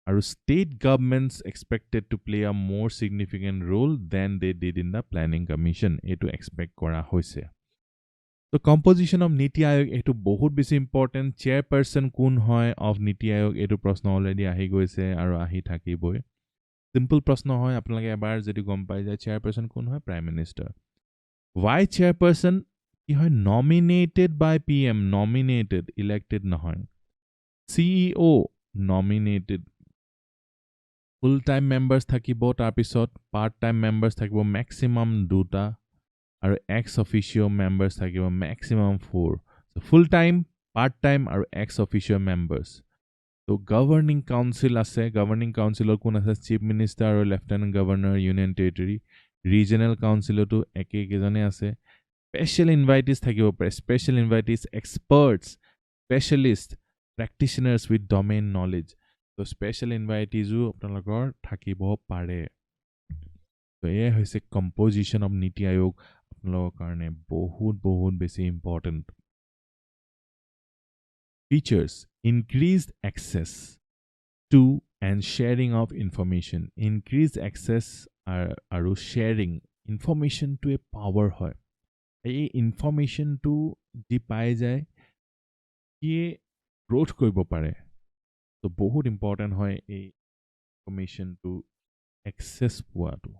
আৰু state governments expected to play a more significant role than they did in the planning commission এইটো এক্সপেক্ট কৰা হৈছে ত' কম্পজিশ্যন অফ নীতি আয়োগ এইটো বহুত বেছি ইম্পৰ্টেণ্ট চেয়াৰপাৰ্চন কোন হয় অফ নীতি আয়োগ এইটো প্ৰশ্ন অলৰেডি আহি গৈছে আৰু আহি থাকিবই চিম্পল প্ৰশ্ন হয় আপোনালোকে এবাৰ যদি গম পাই যায় চেয়াৰপাৰ্চন কোন হয় প্ৰাইম মিনিষ্টাৰ ভাইচ চেয়াৰপাৰ্চন কি হয় nominated by P M nominated elected নহয় CEO nominated full time members থাকিব তাৰপিছত পাৰ্ট টাইম মেম্বাৰ্ছ থাকিব মেক্সিমাম দুটা আৰু এক্স অফিচিঅ' মেম্বাৰ্ছ থাকিব মেক্সিমাম 4 ফুল টাইম পাৰ্ট টাইম আৰু এক্স অফিচিঅ' মেম্বাৰ্ছ ত' গভৰ্ণিং কাউন্সিল আছে গভৰ্ণিং কাউন্সিলৰ কোন আছে চিফ মিনিষ্টাৰ আৰু lieutenant governor union territory regional কাউন্সিলতো একেকেইজনে আছে স্পেচিয়েল ইনভাইটিছ থাকিব পাৰে special invitees experts specialist practitioners with domain knowledge to' special ইনভাইটিজো আপোনালোকৰ থাকিব পাৰে ত' এয়াই হৈছে কম্পজিশ্যন অফ নীতি আয়োগ আপোনালোকৰ কাৰণে বহুত বেছি important features increased access to and sharing of information increased access আৰু শ্বেয়াৰিং ইনফৰ্মেশ্যনটোৱে পাৱাৰ হয় এই ইনফৰ্মেশ্যনটো যি পাই যায় সিয়ে গ্ৰ'থ কৰিব পাৰে ত' বহুত ইম্পৰ্টেণ্ট হয় এই ইনফৰ্মেশ্যনটো এক্সেছ পোৱাটো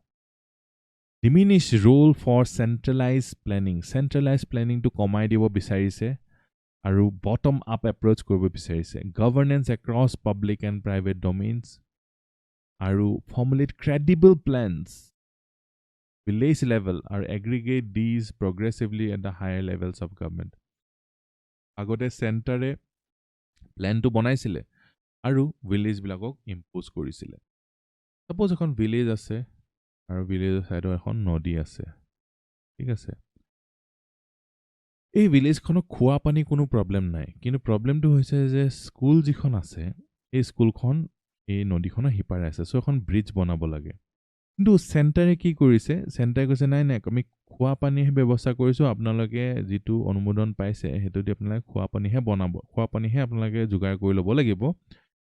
ডিমিনিছ ৰোল ফৰ চেণ্ট্ৰেলাইজ প্লেনিংটো কমাই দিব বিচাৰিছে আৰু বটম আপ এপ্ৰ'চ কৰিব বিচাৰিছে governance across public and private domains আৰু formulate credible plans village level আৰু aggregate these progressively at the higher levels of government আগতে চেণ্টাৰে প্লেনটো বনাইছিলে আৰু ভিলেজবিলাকক ইম্প'জ কৰিছিলে ছাপ'জ এখন ভিলেজ আছে আৰু ভিলেজৰ ছাইডত এখন নদী আছে ঠিক আছে এই ভিলেজখনত খোৱা পানী কোনো প্ৰব্লেম নাই কিন্তু প্ৰব্লেমটো হৈছে যে স্কুল যিখন আছে এই স্কুলখন এই নদীখনৰ সিপাৰে আছে চ' এখন ব্ৰিজ বনাব লাগে কিন্তু চেণ্টাৰে কি কৰিছে চেণ্টাৰে কৈছে নাই আমি খোৱা পানীহে ব্যৱস্থা কৰিছোঁ আপোনালোকে যিটো অনুমোদন পাইছে সেইটো দি আপোনালোকে খোৱা পানীহে বনাব খোৱা পানীহে আপোনালোকে যোগাৰ কৰি ল'ব লাগিব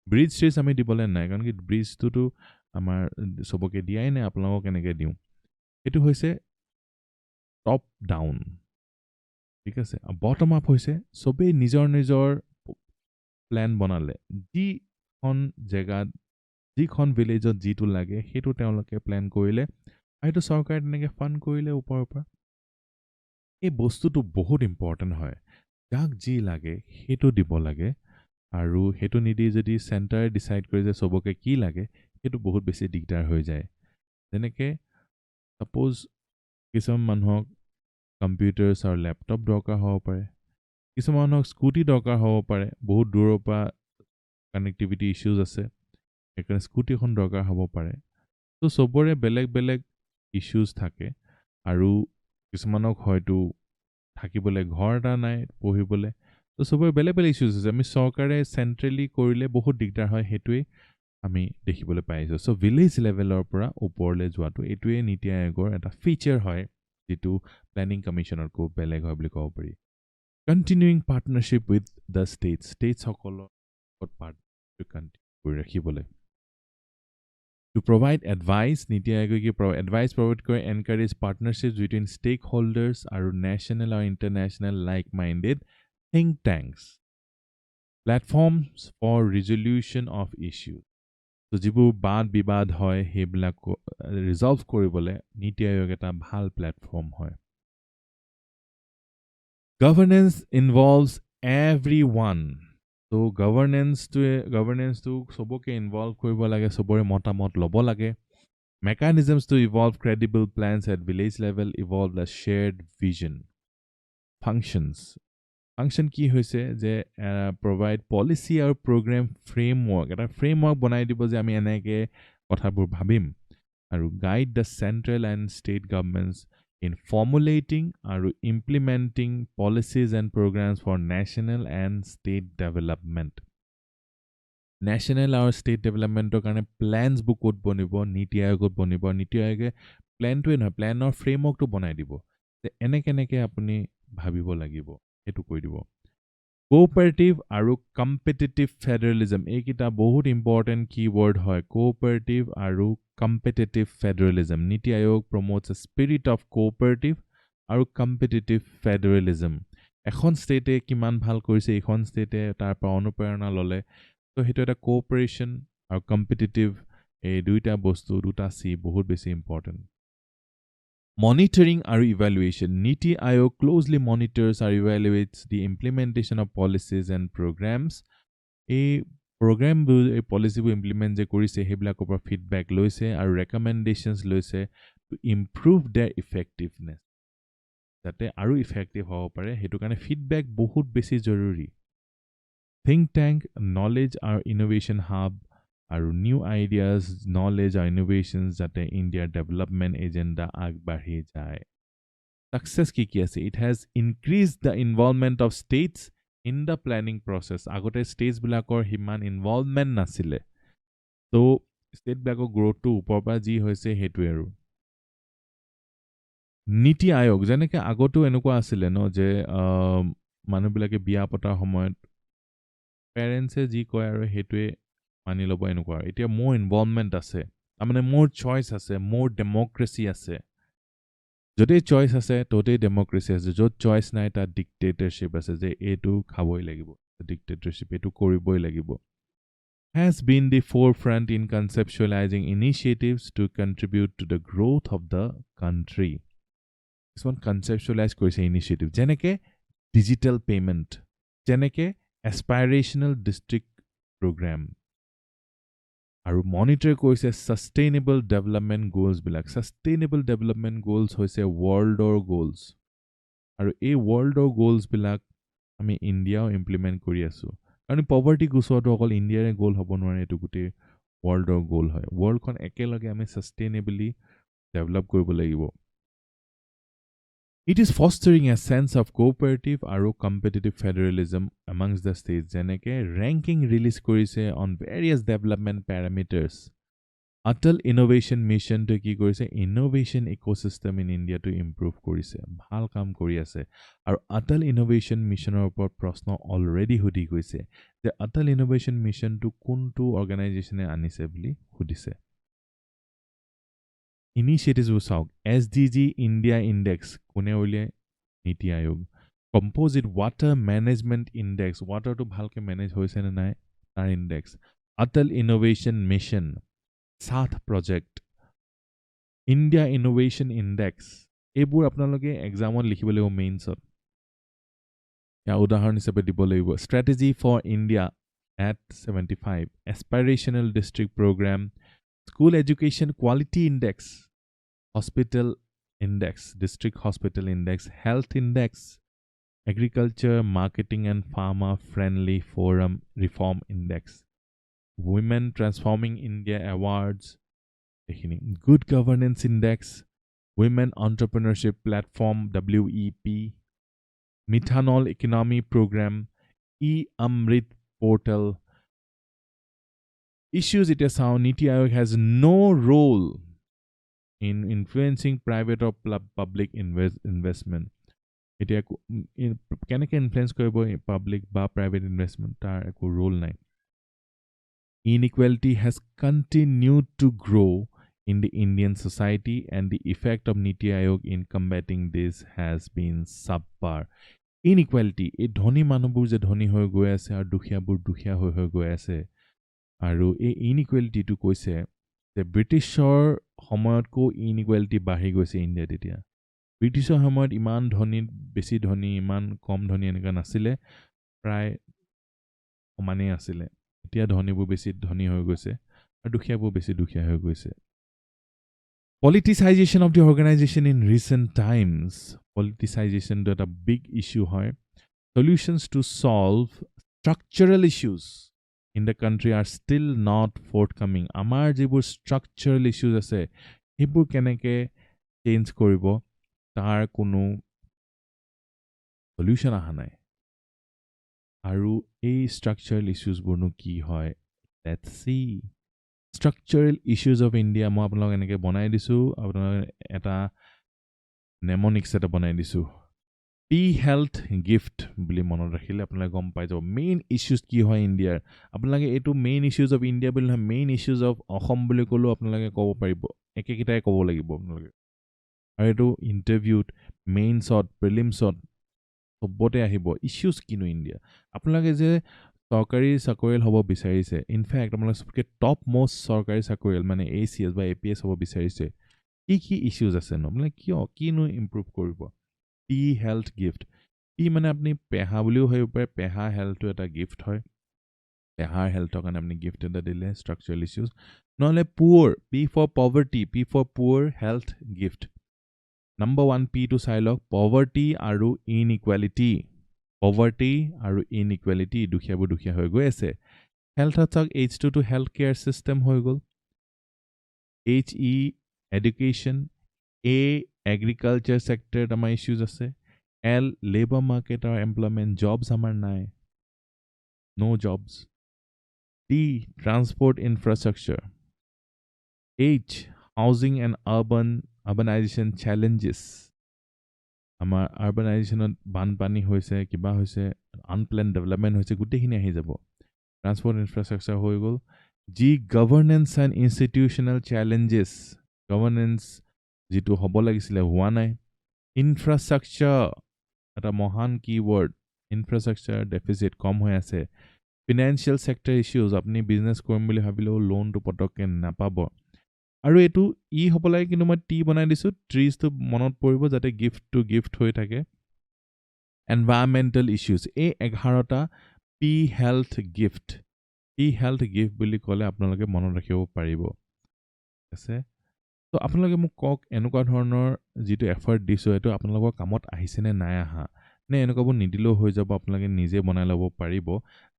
ব্ৰিজ চ্ৰিজ আমি দিবলৈ নাই কাৰণ কি ব্ৰিজটোতো আমাৰ চবকে দিয়াই নাই আপোনালোকক কেনেকৈ দিওঁ এইটো হৈছে টপ ডাউন ঠিক আছে বটম আপ হৈছে চবেই নিজৰ প্লেন বনালে যিখন জেগাত যিখন ভিলেজত যিটো লাগে সেইটো তেওঁলোকে প্লেন কৰিলে আৰু সেইটো চৰকাৰে তেনেকৈ ফাণ্ড কৰিলে ওপৰৰ পৰা এই বস্তুটো বহুত ইম্পৰ্টেণ্ট হয় যাক যি লাগে সেইটো দিব লাগে আৰু সেইটো নিদি যদি চেণ্টাৰে ডিচাইড কৰে যে চবকে কি লাগে সেইটো বহুত বেছি দিগদাৰ হৈ যায় যেনেকৈ ছাপ'জ কিছুমান মানুহক কম্পিউটাৰ্ছ আৰু লেপটপ দৰকাৰ হ'ব পাৰে কিছুমান মানুহক স্কুটি দৰকাৰ হ'ব পাৰে বহুত দূৰৰ পৰা কানেক্টিভিটি ইছ্যুজ আছে সেইকাৰণে স্কুটি এখন দৰকাৰ হ'ব পাৰে ত' চবৰে বেলেগ ইছ্যুজ থাকে আৰু কিছুমানক হয়তো থাকিবলৈ ঘৰ এটা নাই পঢ়িবলৈ ত' চবৰে বেলেগ ইছ্যুজ আছে আমি চৰকাৰে চেণ্ট্ৰেলি কৰিলে বহুত দিগদাৰ হয় সেইটোৱেই আমি দেখিবলৈ পাইছোঁ চ' ভিলেজ লেভেলৰ পৰা ওপৰলৈ যোৱাটো এইটোৱে নীতি আয়োগৰ এটা ফিচাৰ হয় যিটো প্লেনিং কমিশ্যনতকৈ বেলেগ হয় বুলি ক'ব পাৰি কণ্টিনিউইং পাৰ্টনাৰশ্বিপ উইথ দ্য ষ্টেটসকলৰ লগত পাৰ্টনাৰশ্বিপ কণ্টিনিউ কৰি ৰাখিবলৈ টু প্ৰভাইড এডভাইচ নীতি আয়োগে কি এডভাইচ প্ৰভাইড কৰে encourage partnership between stake holders আৰু নেশ্যনেল আৰু international like minded think tanks platforms for resolution of issue ত' যিবোৰ বাদ বিবাদ হয় সেইবিলাক ৰিজল্ভ কৰিবলৈ নীতি আয়োগ এটা ভাল প্লেটফৰ্ম হয় Governance involves everyone. So governance to soboke involve koribo lage, sobore motamot lobo lage. Mechanisms to evolve credible plans at village level evolve the shared vision. Functions. Function কি হৈছে যে provide policy or program framework. এটা framework বনাই দিব যে আমি এনেকে কথাবোৰ ভাবিম আৰু guide the central and state governments in formulating আৰু implementing policies and programs for national and state development. National or state development কাৰণে plans বোৰ ক'ত বনিব, নীতি আয়োগত বনিব, নীতি আয়োগে প্লেনটোৱে নহয়, প্লেনৰ ফ্ৰেমৱৰ্কটো বনাই দিব যে এনেকে আপুনি ভাবিব লাগিব, সেইটো কৈ দিব। কোঅপাৰেটিভ আৰু কম্পিটিটিভ ফেডাৰেলিজম, এইকেইটা বহুত ইম্পৰ্টেণ্ট কিৱৰ্ড হয়। কোঅপাৰেটিভ আৰু কম্পিটিটিভ ফেডাৰেলিজম। নীতি আয়োগ promotes A spirit of cooperative আৰু কম্পিটিটিভ ফেডাৰেলিজম। এখন ষ্টেটে কিমান ভাল কৰিছে, এইখন ষ্টেটে তাৰ পৰা অনুপ্ৰেৰণা ল'লে, তো সেইটো এটা কোঅপাৰেশ্যন আৰু কম্পিটিটিভ, এই দুইটা বস্তু, দুটা চি বহুত বেছি important. Monitoring or evaluation. Niti Aayog closely monitors or evaluates the implementation of policies and programs. A program a policy will implement je korise heblakor por feedback loise or recommendations loise to improve their effectiveness. Jate aru effective hobo pare, hetu kane feedback bahut beshi joruri. Think tank, knowledge or innovation hub, আৰু new ideas, knowledge or innovations যাতে India development agenda আগবাঢ়ি যায়। Success কি আছে? It has increased the involvement of states in the planning process. আগতে states বিলাকৰ হিমান involvement নাছিলে। তো state বিলাকৰ growthটো ওপৰৰ পৰা যি হৈছে সেইটোৱে আৰু। নীতি আয়োগ, যেনেকে আগতো এনেকুৱা আছিলে ন যে মানুহবিলাকে বিয়া পতাৰ সময়ত পেৰেণ্টছে যি কয় আৰু সেইটোৱে মানি ল'ব এনেকুৱা। এতিয়া মোৰ ইনভলভমেণ্ট আছে, তাৰমানে মোৰ চইচ আছে, মোৰ ডেমক্ৰেচি আছে। য'তেই চইচ আছে ত'তেই ডেমক্ৰেচি আছে, য'ত চইচ নাই তাত ডিক্টেটৰশ্বিপ আছে, যে এইটো খাবই লাগিব, ডিক্টেটৰশ্বিপ এইটো কৰিবই লাগিব। Has been the forefront in conceptualizing initiatives to contribute to the growth of the country. কিছুমান কনচেপচুৱেলাইজ কৰিছে ইনিচিয়েটিভ, যেনেকে ডিজিটেল পেমেণ্ট, যেনেকে এছপাইৰেশ্যনেল ডিষ্ট্ৰিক্ট প্ৰগ্ৰাম, আৰু মনিটৰ কৰিছে সাষ্টেইনেবল ডেভেলপমেণ্ট গ'লছবিলাক। সাষ্টেইনেবল ডেভেলপমেণ্ট গ'লছ হৈছে ৱৰ্ল্ডৰ গ'লছ, আৰু এই ৱৰ্ল্ডৰ গ'লছবিলাক আমি ইণ্ডিয়াও ইমপ্লিমেণ্ট কৰি আছোঁ। কাৰণ পভাৰ্টি গুচোৱাটো অকল ইণ্ডিয়াৰে গ'ল হ'ব নোৱাৰে, এইটো গোটেই ৱৰ্ল্ডৰ গ'ল হয়। ৱৰ্ল্ডখন একেলগে আমি সাষ্টেইনেবলি ডেভেলপ কৰিব লাগিব। It is fostering a sense of cooperative আৰু competitive federalism amongst the states, যেনেকে ranking release কৰিছে on various development parameters. Atal Innovation Mission to কি কৰিছে, innovation ecosystem in India to improve কৰিছে, ভাল কাম কৰি আছে। আৰু Atal Innovation Missionৰ ওপৰত প্ৰশ্ন already সুধি গৈছে যে Atal Innovation Mission to কোনটো অৰ্গেনাইজেশ্যনে আনিছে বুলি সুধিছে। Initiatives will solve SDG India Index, কোনে উলিয়ায়? নীতি আয়োগ। Composite Water Management Index, water to ভালকে manage হৈছে নে নাই তাৰ ইনডেক্স। Atal Innovation Mission, সাথ project, India Innovation Index, এইবোৰ আপোনালোকে এক্সামত লিখিব লাগিব, মেইনছত ইয়াৰ উদাহৰণ হিচাপে দিব লাগিব। Strategy for India at 75, Aspirational District Program, School Education Quality Index, Hospital Index, District Hospital Index, Health Index, Agriculture, Marketing and Farmer Friendly Forum Reform Index, Women Transforming India Awards, Good Governance Index, Women Entrepreneurship Platform WEP, Methanol Economy Program, E-Amrit Portal. Issues it is how Niti Aayog has no role in influencing private or public investment. এতিয়া কেনেকৈ influence কৰিব public বা private investment, তাৰ একো roll নাই। Inequality has continued to grow in the Indian society and the effect of Niti Aayog in combating this has been subpar. Inequality, এই ধনী মানুহবোৰ যে ধনী হৈ গৈ আছে আৰু দুখীয়াবোৰ দুখীয়া হৈ হৈ গৈ আছে, আৰু এই ইনইকুৱেলিটিটো কৈছে যে ব্ৰিটিছৰ সময়তকৈ ইনইকুৱেলিটি বাঢ়ি গৈছে ইণ্ডিয়াত এতিয়া। ব্ৰিটিছৰ সময়ত ইমান ধনী বেছি ধনী ইমান কম ধনী এনেকুৱা নাছিলে প্ৰায় সমানেই আছিলে এতিয়া ধনীবোৰ বেছি ধনী হৈ গৈছে আৰু দুখীয়াবোৰ বেছি দুখীয়া হৈ গৈছে Politicization of the organization in recent times. Politicization is a big issue. Solutions to solve structural issues in the country are still not forthcoming. Amar jibur structural issues ase, hebur keneke change koribo, tar kono solution aha nai. Aru ei structural issues bornu ki hoy? Let's see. Structural issues of India মই আপোনালোক এনেকৈ বনাই দিছোঁ আপোনালোক এটা নেমনিক্স এটা বনাই দিছোঁ পি হেল্থ গিফ্ট বুলি মনত ৰাখিলে আপোনালোকে গম পাই যাব মেইন ইছ্যুজ কি হয় ইণ্ডিয়াৰ আপোনালোকে এইটো মেইন ইছ্যুজ অফ ইণ্ডিয়া বুলি নহয় মেইন ইছ্যুজ অফ অসম বুলি ক'লেও আপোনালোকে ক'ব পাৰিব একেকেইটাই ক'ব লাগিব আপোনালোকে আৰু এইটো ইণ্টাৰভিউত মেইনছত প্ৰিলিমছত চবতে আহিব ইছ্যুজ কিনো ইণ্ডিয়া আপোনালোকে যে চৰকাৰী চাকৰিয়াল হ'ব বিচাৰিছে ইনফেক্ট আপোনালোকে সবকে টপ মোষ্ট চৰকাৰী চাকৰিয়াল মানে ACS বা APS হ'ব বিচাৰিছে কি ইছ্যুজ আছে ন মানে কিনো ইম্প্ৰুভ কৰিব পি হেল্থ গিফ্ট পি মানে আপুনি পেহা বুলিও ভাবিব পাৰে পেহা হেল্থটো এটা গিফ্ট হয় পেহাৰ হেল্থৰ কাৰণে আপুনি গিফ্ট এটা দিলে ষ্ট্ৰাকচাৰেল ইছ্যুজ নহ'লে poor P for poverty P for poor health gift number 1 পিটো চাই লওক পভাৰ্টি আৰু ইনইকুৱেলিটি Poverty আৰু inequality দুখীয়াবোৰ দুখীয়া হৈ গৈ আছে হেল্থত চাওক H2 to health care system হৈ গ'ল HE education A agriculture sector আমাৰ issues আছে L labor market or employment jobs আমাৰ নাই no jobs D transport infrastructure H housing and urbanization challenges আমাৰ আৰবানাইজেশ্যনত বানপানী হৈছে কিবা হৈছে আনপ্লেন ডেভেলপমেণ্ট হৈছে গোটেইখিনি আহি যাব ট্ৰান্সপৰ্ট ইনফ্ৰাষ্ট্ৰাকচাৰ হৈ গ'ল যি governance and institutional challenges governance যিটো হ'ব লাগিছিলে হোৱা নাই ইনফ্ৰাষ্ট্ৰাকচাৰ এটা মহান কিৱৰ্ড ইনফ্ৰাষ্ট্ৰাকচাৰ ডেফিচিট কম হৈ আছে ফিনান্সিয়েল চেক্টৰ ইছ্যুজ আপুনি বিজনেছ কৰিম বুলি ভাবিলেও লোনটো পটককৈ নাপাব আৰু এইটো হ'ব লাগে কিন্তু মই টি বনাই দিছোঁ ট্ৰিজটো মনত পৰিব যাতে গিফ্ট হৈ থাকে এনভাইৰমেণ্টেল ইছ্যুজ এই 11টা পি হেল্থ গিফ্ট বুলি ক'লে আপোনালোকে মনত ৰাখিব পাৰিব আছে তো আপোনালোকে মোক কওক এনেকুৱা ধৰণৰ যিটো এফৰ্ট দিছোঁ এইটো আপোনালোকৰ কামত আহিছেনে নাই আহা নে এনেকুৱাবোৰ নিদিলেও হৈ যাব আপোনালোকে নিজে বনাই ল'ব পাৰিব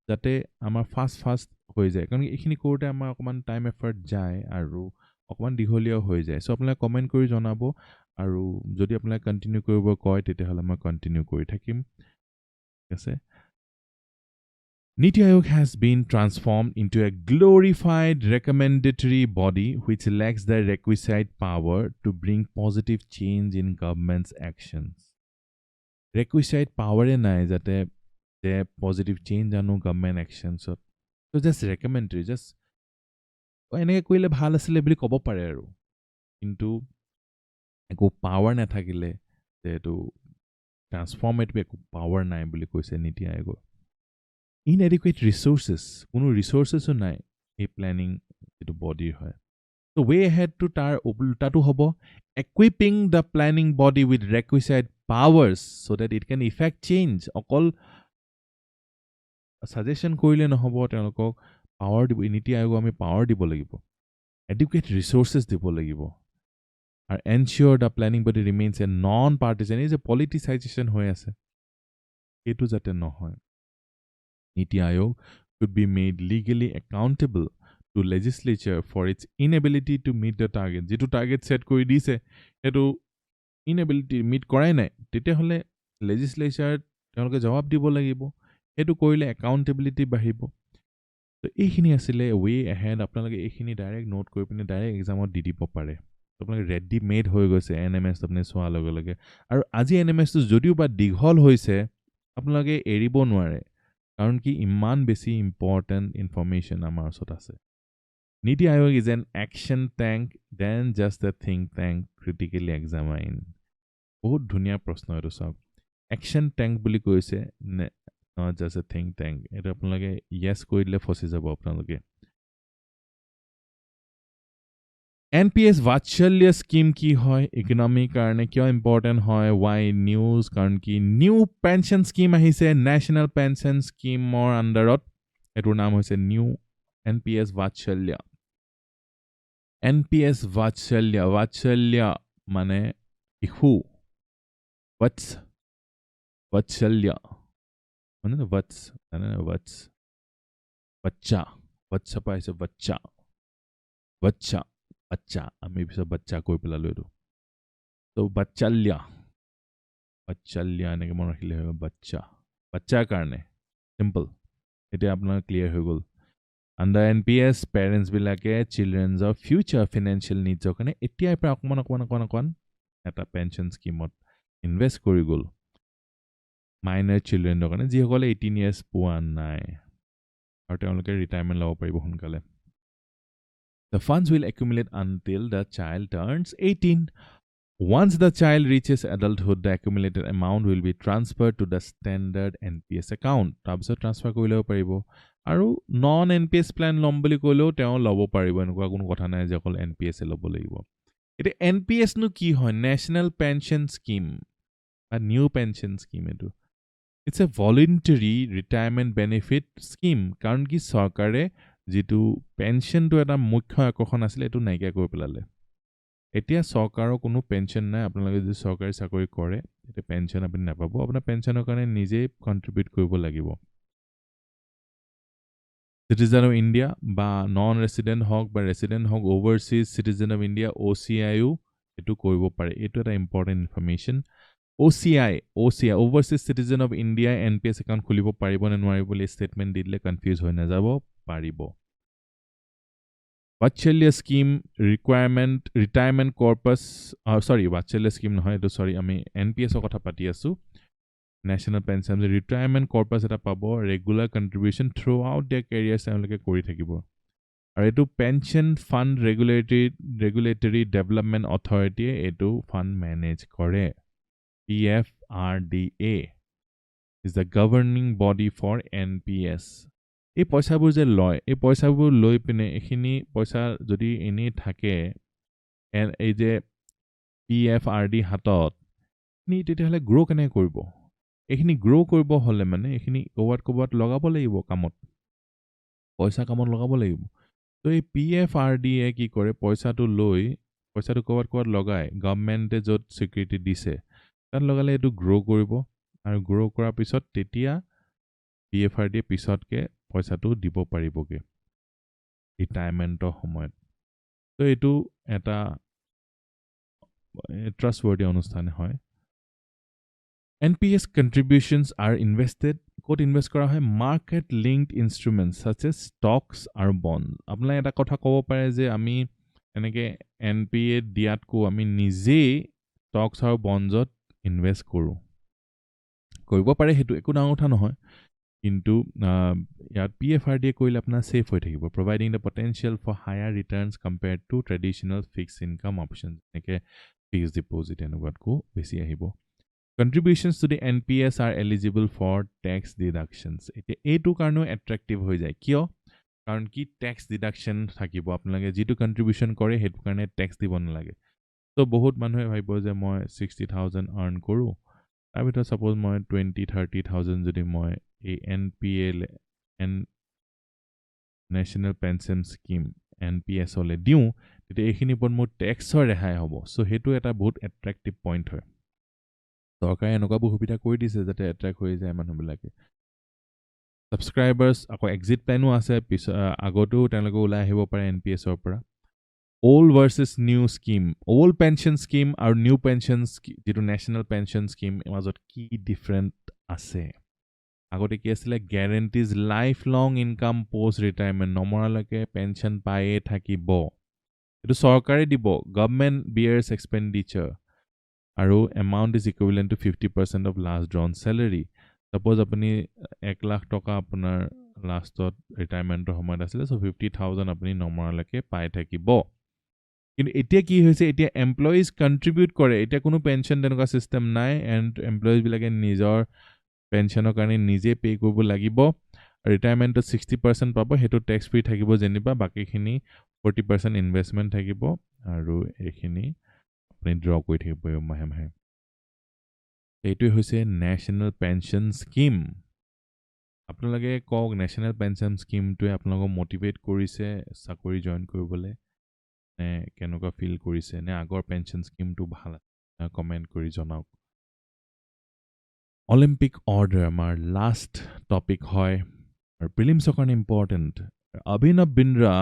যাতে আমাৰ ফাষ্ট হৈ যায় কাৰণ এইখিনি কৰোঁতে আমাৰ অকণমান টাইম এফৰ্ট যায় আৰু অকমান দীঘলীয়াও হৈ যায় সো আপোনালোকে কমেন্ট কৰি জনাব আৰু যদি আপোনালোকে কন্টিনিউ কৰিব কয় তেতিয়াহ'লে মই কন্টিনিউ কৰি থাকিম ঠিক আছে Niti Aayog has been transformed into a glorified recommendatory body which lacks the requisite power to bring positive change in government's actions. Requisite power nai jate the positive change anu government actions. So just recommendatory, just এনেকৈ কৰিলে ভাল আছিলে বুলি ক'ব পাৰে আৰু কিন্তু একো পাৱাৰ নাথাকিলে যে এইটো ট্ৰান্সফৰ্মেটিভ একো পাৱাৰ নাই বুলি কৈছে নীতি আয়োগৰ ইনএডিকুৱেট ৰিচোৰ্চেছ কোনো ৰিচোৰ্চেছো নাই এই প্লেনিং যিটো বডিৰ হয় ত' ৱে এহেডটো তাৰ উল্টাটো হ'ব equipping the planning body with requisite powers so that it can effect change অকল ছাজেশ্যন কৰিলে নহ'ব তেওঁলোকক পাৱাৰ দিব নীতি আয়োগক আমি পাৱাৰ দিব লাগিব এডুকেট ৰিচোৰ্চেছ দিব লাগিব আৰু ensure the planning body remains a non partisan এই যে পলিটিচাইজেশ্যন হৈ আছে এইটো যাতে নহয় নীতি আয়োগ should be made legally accountable to legislature for its inability to meet the target যিটো টাৰ্গেট সেট কৰি দিছে সেইটো ইনএবিলিটি মিট কৰাই নাই তেতিয়াহ'লে লেজিসলেচাৰ তেওঁলোকে জবাব দিব লাগিব সেইটো কৰিলে একাউণ্টেবিলিটি বাঢ়িব তো এইখিনি আছিলে ৱে এহেড আপোনালোকে এইখিনি ডাইৰেক্ট নোট কৰি পিনে ডাইৰেক্ট এক্সামত দি দিব পাৰে আপোনালোকে ৰেডি মেড হৈ গৈছে NMS আপুনি চোৱাৰ লগে লগে আৰু আজি NMSটো যদিও বা দীঘল হৈছে আপোনালোকে এৰিব নোৱাৰে কাৰণ কি ইমান বেছি ইম্পৰ্টেণ্ট ইনফৰমেশ্যন আমাৰ ওচৰত আছে NITI Aayog is an action tank than just a think tank critically examine বহুত ধুনীয়া প্ৰশ্ন এইটো চাওক একশ্যন টেংক বুলি কৈছে নে not just a think tank এটা আপোনালোকে yes কৰি দিলে ফচি যাব আপোনালোকে NPS Vachalya scheme ki hoy economic karone kyo important hoy why news karon ki new pension scheme ahise national pension scheme or underot etur naam hoise new NPS Vachalya Vachalya mane ihu Vachalya mane vats bacha paise bacha আমি পিছত বাচ্চা কৈ পেলালো এইটো তো বাচ্চাল্যা এনেকৈ মনত ৰাখিলে হয় বাচ্চাৰ কাৰণে চিম্পল এতিয়া আপোনাৰ ক্লিয়াৰ হৈ গ'ল আণ্ডাৰ NPS পেৰেণ্টছবিলাকে চিলড্ৰেনছৰ ফিউচাৰ ফিনেন্সিয়েল নিডছৰ কাৰণে এতিয়াৰ পৰা অকণমান এটা পেঞ্চন স্কিমত ইনভেষ্ট কৰি গ'ল মাইনাৰ চিলড্ৰেনৰ কাৰণে যিসকলে 18 years পোৱা নাই আৰু তেওঁলোকে ৰিটায়াৰমেণ্ট ল'ব পাৰিব সোনকালে The funds will accumulate until the child turns 18. Once the child reaches adulthood, the accumulated amount will be transferred to the standard NPS account. তাৰপিছত ট্ৰান্সফাৰ কৰি ল'ব পাৰিব আৰু নন NPS প্লেন ল'ম বুলি ক'লেও তেওঁ ল'ব পাৰিব এনেকুৱা কোনো কথা নাই যে অকল NPS ল'ব লাগিব এতিয়া NPS নো কি হয় নেশ্যনেল পেঞ্চন স্কিম বা নিউ পেঞ্চন স্কিম এইটো it's a voluntary retirement benefit scheme কাৰণ কি চৰকাৰে যিটো পেঞ্চনটো এটা মুখ্য আকৰ্ষণ আছিলে এইটো নাইকিয়া কৰি পেলালে এতিয়া চৰকাৰৰ কোনো পেঞ্চন নাই আপোনালোকে যদি চৰকাৰী চাকৰি কৰে এতিয়া পেঞ্চন আপুনি নাপাব আপোনাৰ পেঞ্চনৰ কাৰণে নিজে কণ্ট্ৰিবিউট কৰিব লাগিব চিটিজেন অফ ইণ্ডিয়া বা নন ৰেচিডেণ্ট হওক বা ৰেচিডেণ্ট হওক অভাৰচিজ চিটিজেন অফ ইণ্ডিয়া OCIও এইটো কৰিব পাৰে এইটো এটা important information OCI overseas citizen of ইণ্ডিয়াই NPS একাউণ্ট খুলিব পাৰিব নে নোৱাৰিব বুলি ষ্টেটমেণ্ট দি দিলে কনফিউজ হৈ নাযাব পাৰিব Vachalya scheme retirement corpus Vachalya scheme নহয় এইটো আমি NPS ৰ কথা পাতি আছো National Pension Retirement Corpus এটা পাব regular contribution throughout their careers তেওঁলোকে কৰি থাকিব আৰু এইটো Pension Fund Regulatory Development Authority এইটো fund manage কৰে PFRDA is the governing body for NPS এই পইচাবোৰ যে লয় এই পইচাবোৰ লৈ পিনে এখিনি পইচা যদি এনেই থাকে এই যে PFRD হাতত নি তেতিয়াহ'লে গ্ৰো কেনেকৈ কৰিব এইখিনি গ্ৰো কৰিব হ'লে মানে এইখিনি ক'বাত লগাব লাগিব কামত লগাব লাগিব তো এই PFRD কি কৰে পইচাটো লৈ পইচাটো ক'বাত লগায় গভৰ্ণমেণ্টে য'ত সিকিউৰিটি দিছে তাত লগালে এইটো গ্ৰো কৰিব আৰু গ্ৰো কৰাৰ পিছত তেতিয়া PFRD পিছতকে পইচাটো দিব পাৰিবগে ৰিটায়াৰমেণ্টৰ সময়ত তো এইটো এটা ট্ৰাষ্টৱৰ্দি অনুষ্ঠান হয় NPS contributions are invested ক'ত ইনভেষ্ট কৰা হয় market linked instruments such as stocks আৰু bonds আপোনালোকে এটা কথা ক'ব পাৰে যে আমি এনেকে NPA দিয়াতকো আমি নিজেই stocks আৰু bondsত ইনভেষ্ট কৰিব পাৰে সেইটো একো ডাঙৰ কথা নহয় কিন্তু ইয়াত PFRD কৰিলে আপোনাৰ সেফ হৈ থাকিব providing the potential for higher returns compared to traditional fixed income options এনেকে fixed deposit এনেকুৱাতকো বেছি আহিব contributions to the NPS are eligible for tax deductions এতিয়া এইটো কাৰণেও attractive হৈ যায় কিয় কাৰণ কি tax deduction থাকিব আপোনালোকে যিটো contribution কৰে সেইটো কাৰণে tax দিব নালাগে তো বহুত মানুহে ভাবিব যে মই 60,000 earn কৰো তাৰ ভিতৰত suppose মই 20-30,000 যদি মই এই NPL National Pension Scheme NPS হলে দিও তেতিয়া এইখিনি পৰ মোৰ ট্যাক্সৰ ৰেহাই হ'ব সো হেতু এটা বহুত অ্যাট্ৰাক্টিভ পইণ্ট হয় চৰকাৰে এনেকুৱা বহু সুবিধা কৰি দিছে যাতে অ্যাট্ৰাক্ট হৈ যায় মানুহবিলাকে সাবস্ক্ৰাইবাৰ্ছ আকৌ এক্সিট প্ল্যানো আছে আগতো তেওঁলোকে ওলাই আহিব পাৰে NPS ৰ পৰা old versus new scheme old pension scheme আৰু new pension যেটো national pension scheme মাজত কি ডিফাৰেন্ট আছে আগতে কি আছিল guarantees lifelong income post retirement নমৰালৈকে পেনশন পায়ে থাকিব এটো চৰকাৰে দিব government bears expenditure আৰু amount is equivalent to 50% of last drawn salary suppose আপুনি 1 লাখ টকা আপোনাৰ লাষ্টত ৰিটায়াৰমেন্টৰ সময়ত আছিল সো 50,000 আপুনি নমৰালৈকে পাই থাকিব কিন্তু এতিয়া কি হৈছে এতিয়া এমপ্লয়িজ কন্ট্ৰিবিউট কৰে এতিয়া কোনো পেনশন তেনেকুৱা সিস্টেম নাই এন্ড এমপ্লয়িজ বিলাকে নিজৰ পেনশনৰ কাৰণে নিজে পে কৰিব লাগিব ৰিটায়াৰমেন্টত 60% পাব হেতু ট্যাক্স ফ্ৰী থাকিব যেনিবা বাকিখিনি 40% ইনভেষ্টমেন্ট থাকিব আৰু এইখিনি আপুনি ড্ৰ কৰি থাকিব পাৰিব মাহে মাহে এইটোৱে হৈছে নেশ্যনেল পেঞ্চন স্কিম আপোনালোকে কওক নেশ্যনেল পেঞ্চন স্কিমটোৱে আপোনালোকক মটিভেট কৰিছে চাকৰি জইন কৰিবলৈ নে কেনেকুৱা ফিল কৰিছে নে আগৰ পেঞ্চন স্কিমটো ভাল কমেণ্ট কৰি জনাওক অলিম্পিক অৰ্ডাৰ আমাৰ লাষ্ট টপিক হয় আৰু প্ৰিলিমছৰ কাৰণে ইম্পৰ্টেণ্ট অভিনৱ Bindra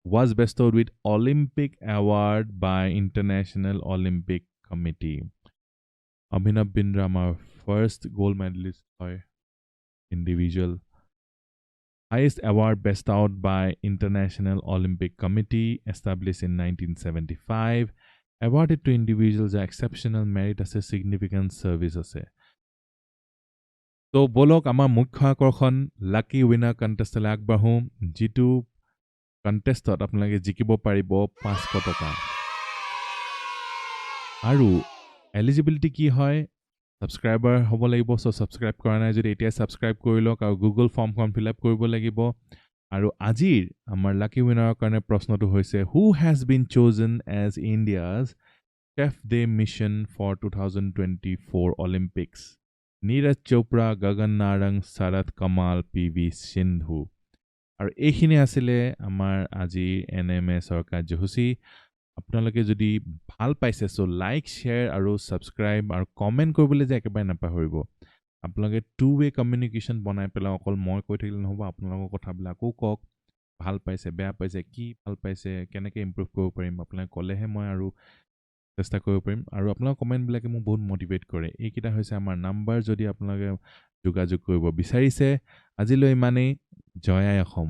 was bestowed with Olympic Award by International Olympic Committee. Abhinav Bindra, our first gold medalist হয় individual. Highest award bestowed by International Olympic Committee established in 1975. Awarded to individuals are exceptional merit আছে significant service আছে. তো বলক আমাৰ মুখ্য আকৰ্ষণ লাকি winner কণ্টেষ্টলৈ আগবাঢ়ো যিটো কণ্টেষ্টত আপোনালোকে জিকিব পাৰিব 500 টকা আৰু এলিজিবিলিটি কি হয় সাবস্ক্ৰাইবাৰ হ'ব লাগিব সো সাবস্ক্ৰাইব কৰা নাই যদি এতিয়া সাবস্ক্ৰাইব কৰি লওক আৰু গুগল ফৰ্মখন ফিল আপ কৰিব লাগিব আৰু আজিৰ আমাৰ লাকি উইনাৰৰ কাৰণে প্ৰশ্নটো হৈছে who has been chosen as India's chef de mission for 2024 Olympics Neeraj Chopra Gagan Narang Sharath Kamal P V. Sindhu আৰু এইখিনি আছিলে আমাৰ আজি NMSৰ কাৰ্যসূচী আপোনালোকে যদি ভাল পাইছে সো লাইক শ্বেয়াৰ আৰু সাবস্ক্ৰাইব আৰু কমেণ্ট কৰিবলৈ যে একেবাৰে নাপাহৰিব আপোনালোকে টু ৱে কমিউনিকেশ্যন বনাই পেলাই অকল মই কৈ থাকিলে নহ'ব আপোনালোকৰ কথাবিলাকো কওক ভাল পাইছে বেয়া পাইছে কি ভাল পাইছে কেনেকৈ ইম্প্ৰুভ কৰিব পাৰিম আপোনালোকে ক'লেহে মই আৰু চেষ্টা কৰিব পাৰিম আৰু আপোনালোকৰ কমেণ্টবিলাকে মোক বহুত মটিভেট কৰে এইকেইটা হৈছে আমাৰ নাম্বাৰ যদি আপোনালোকে যোগাযোগ কৰিব বিচাৰিছে আজিলৈ ইমানেই জয় আই অসম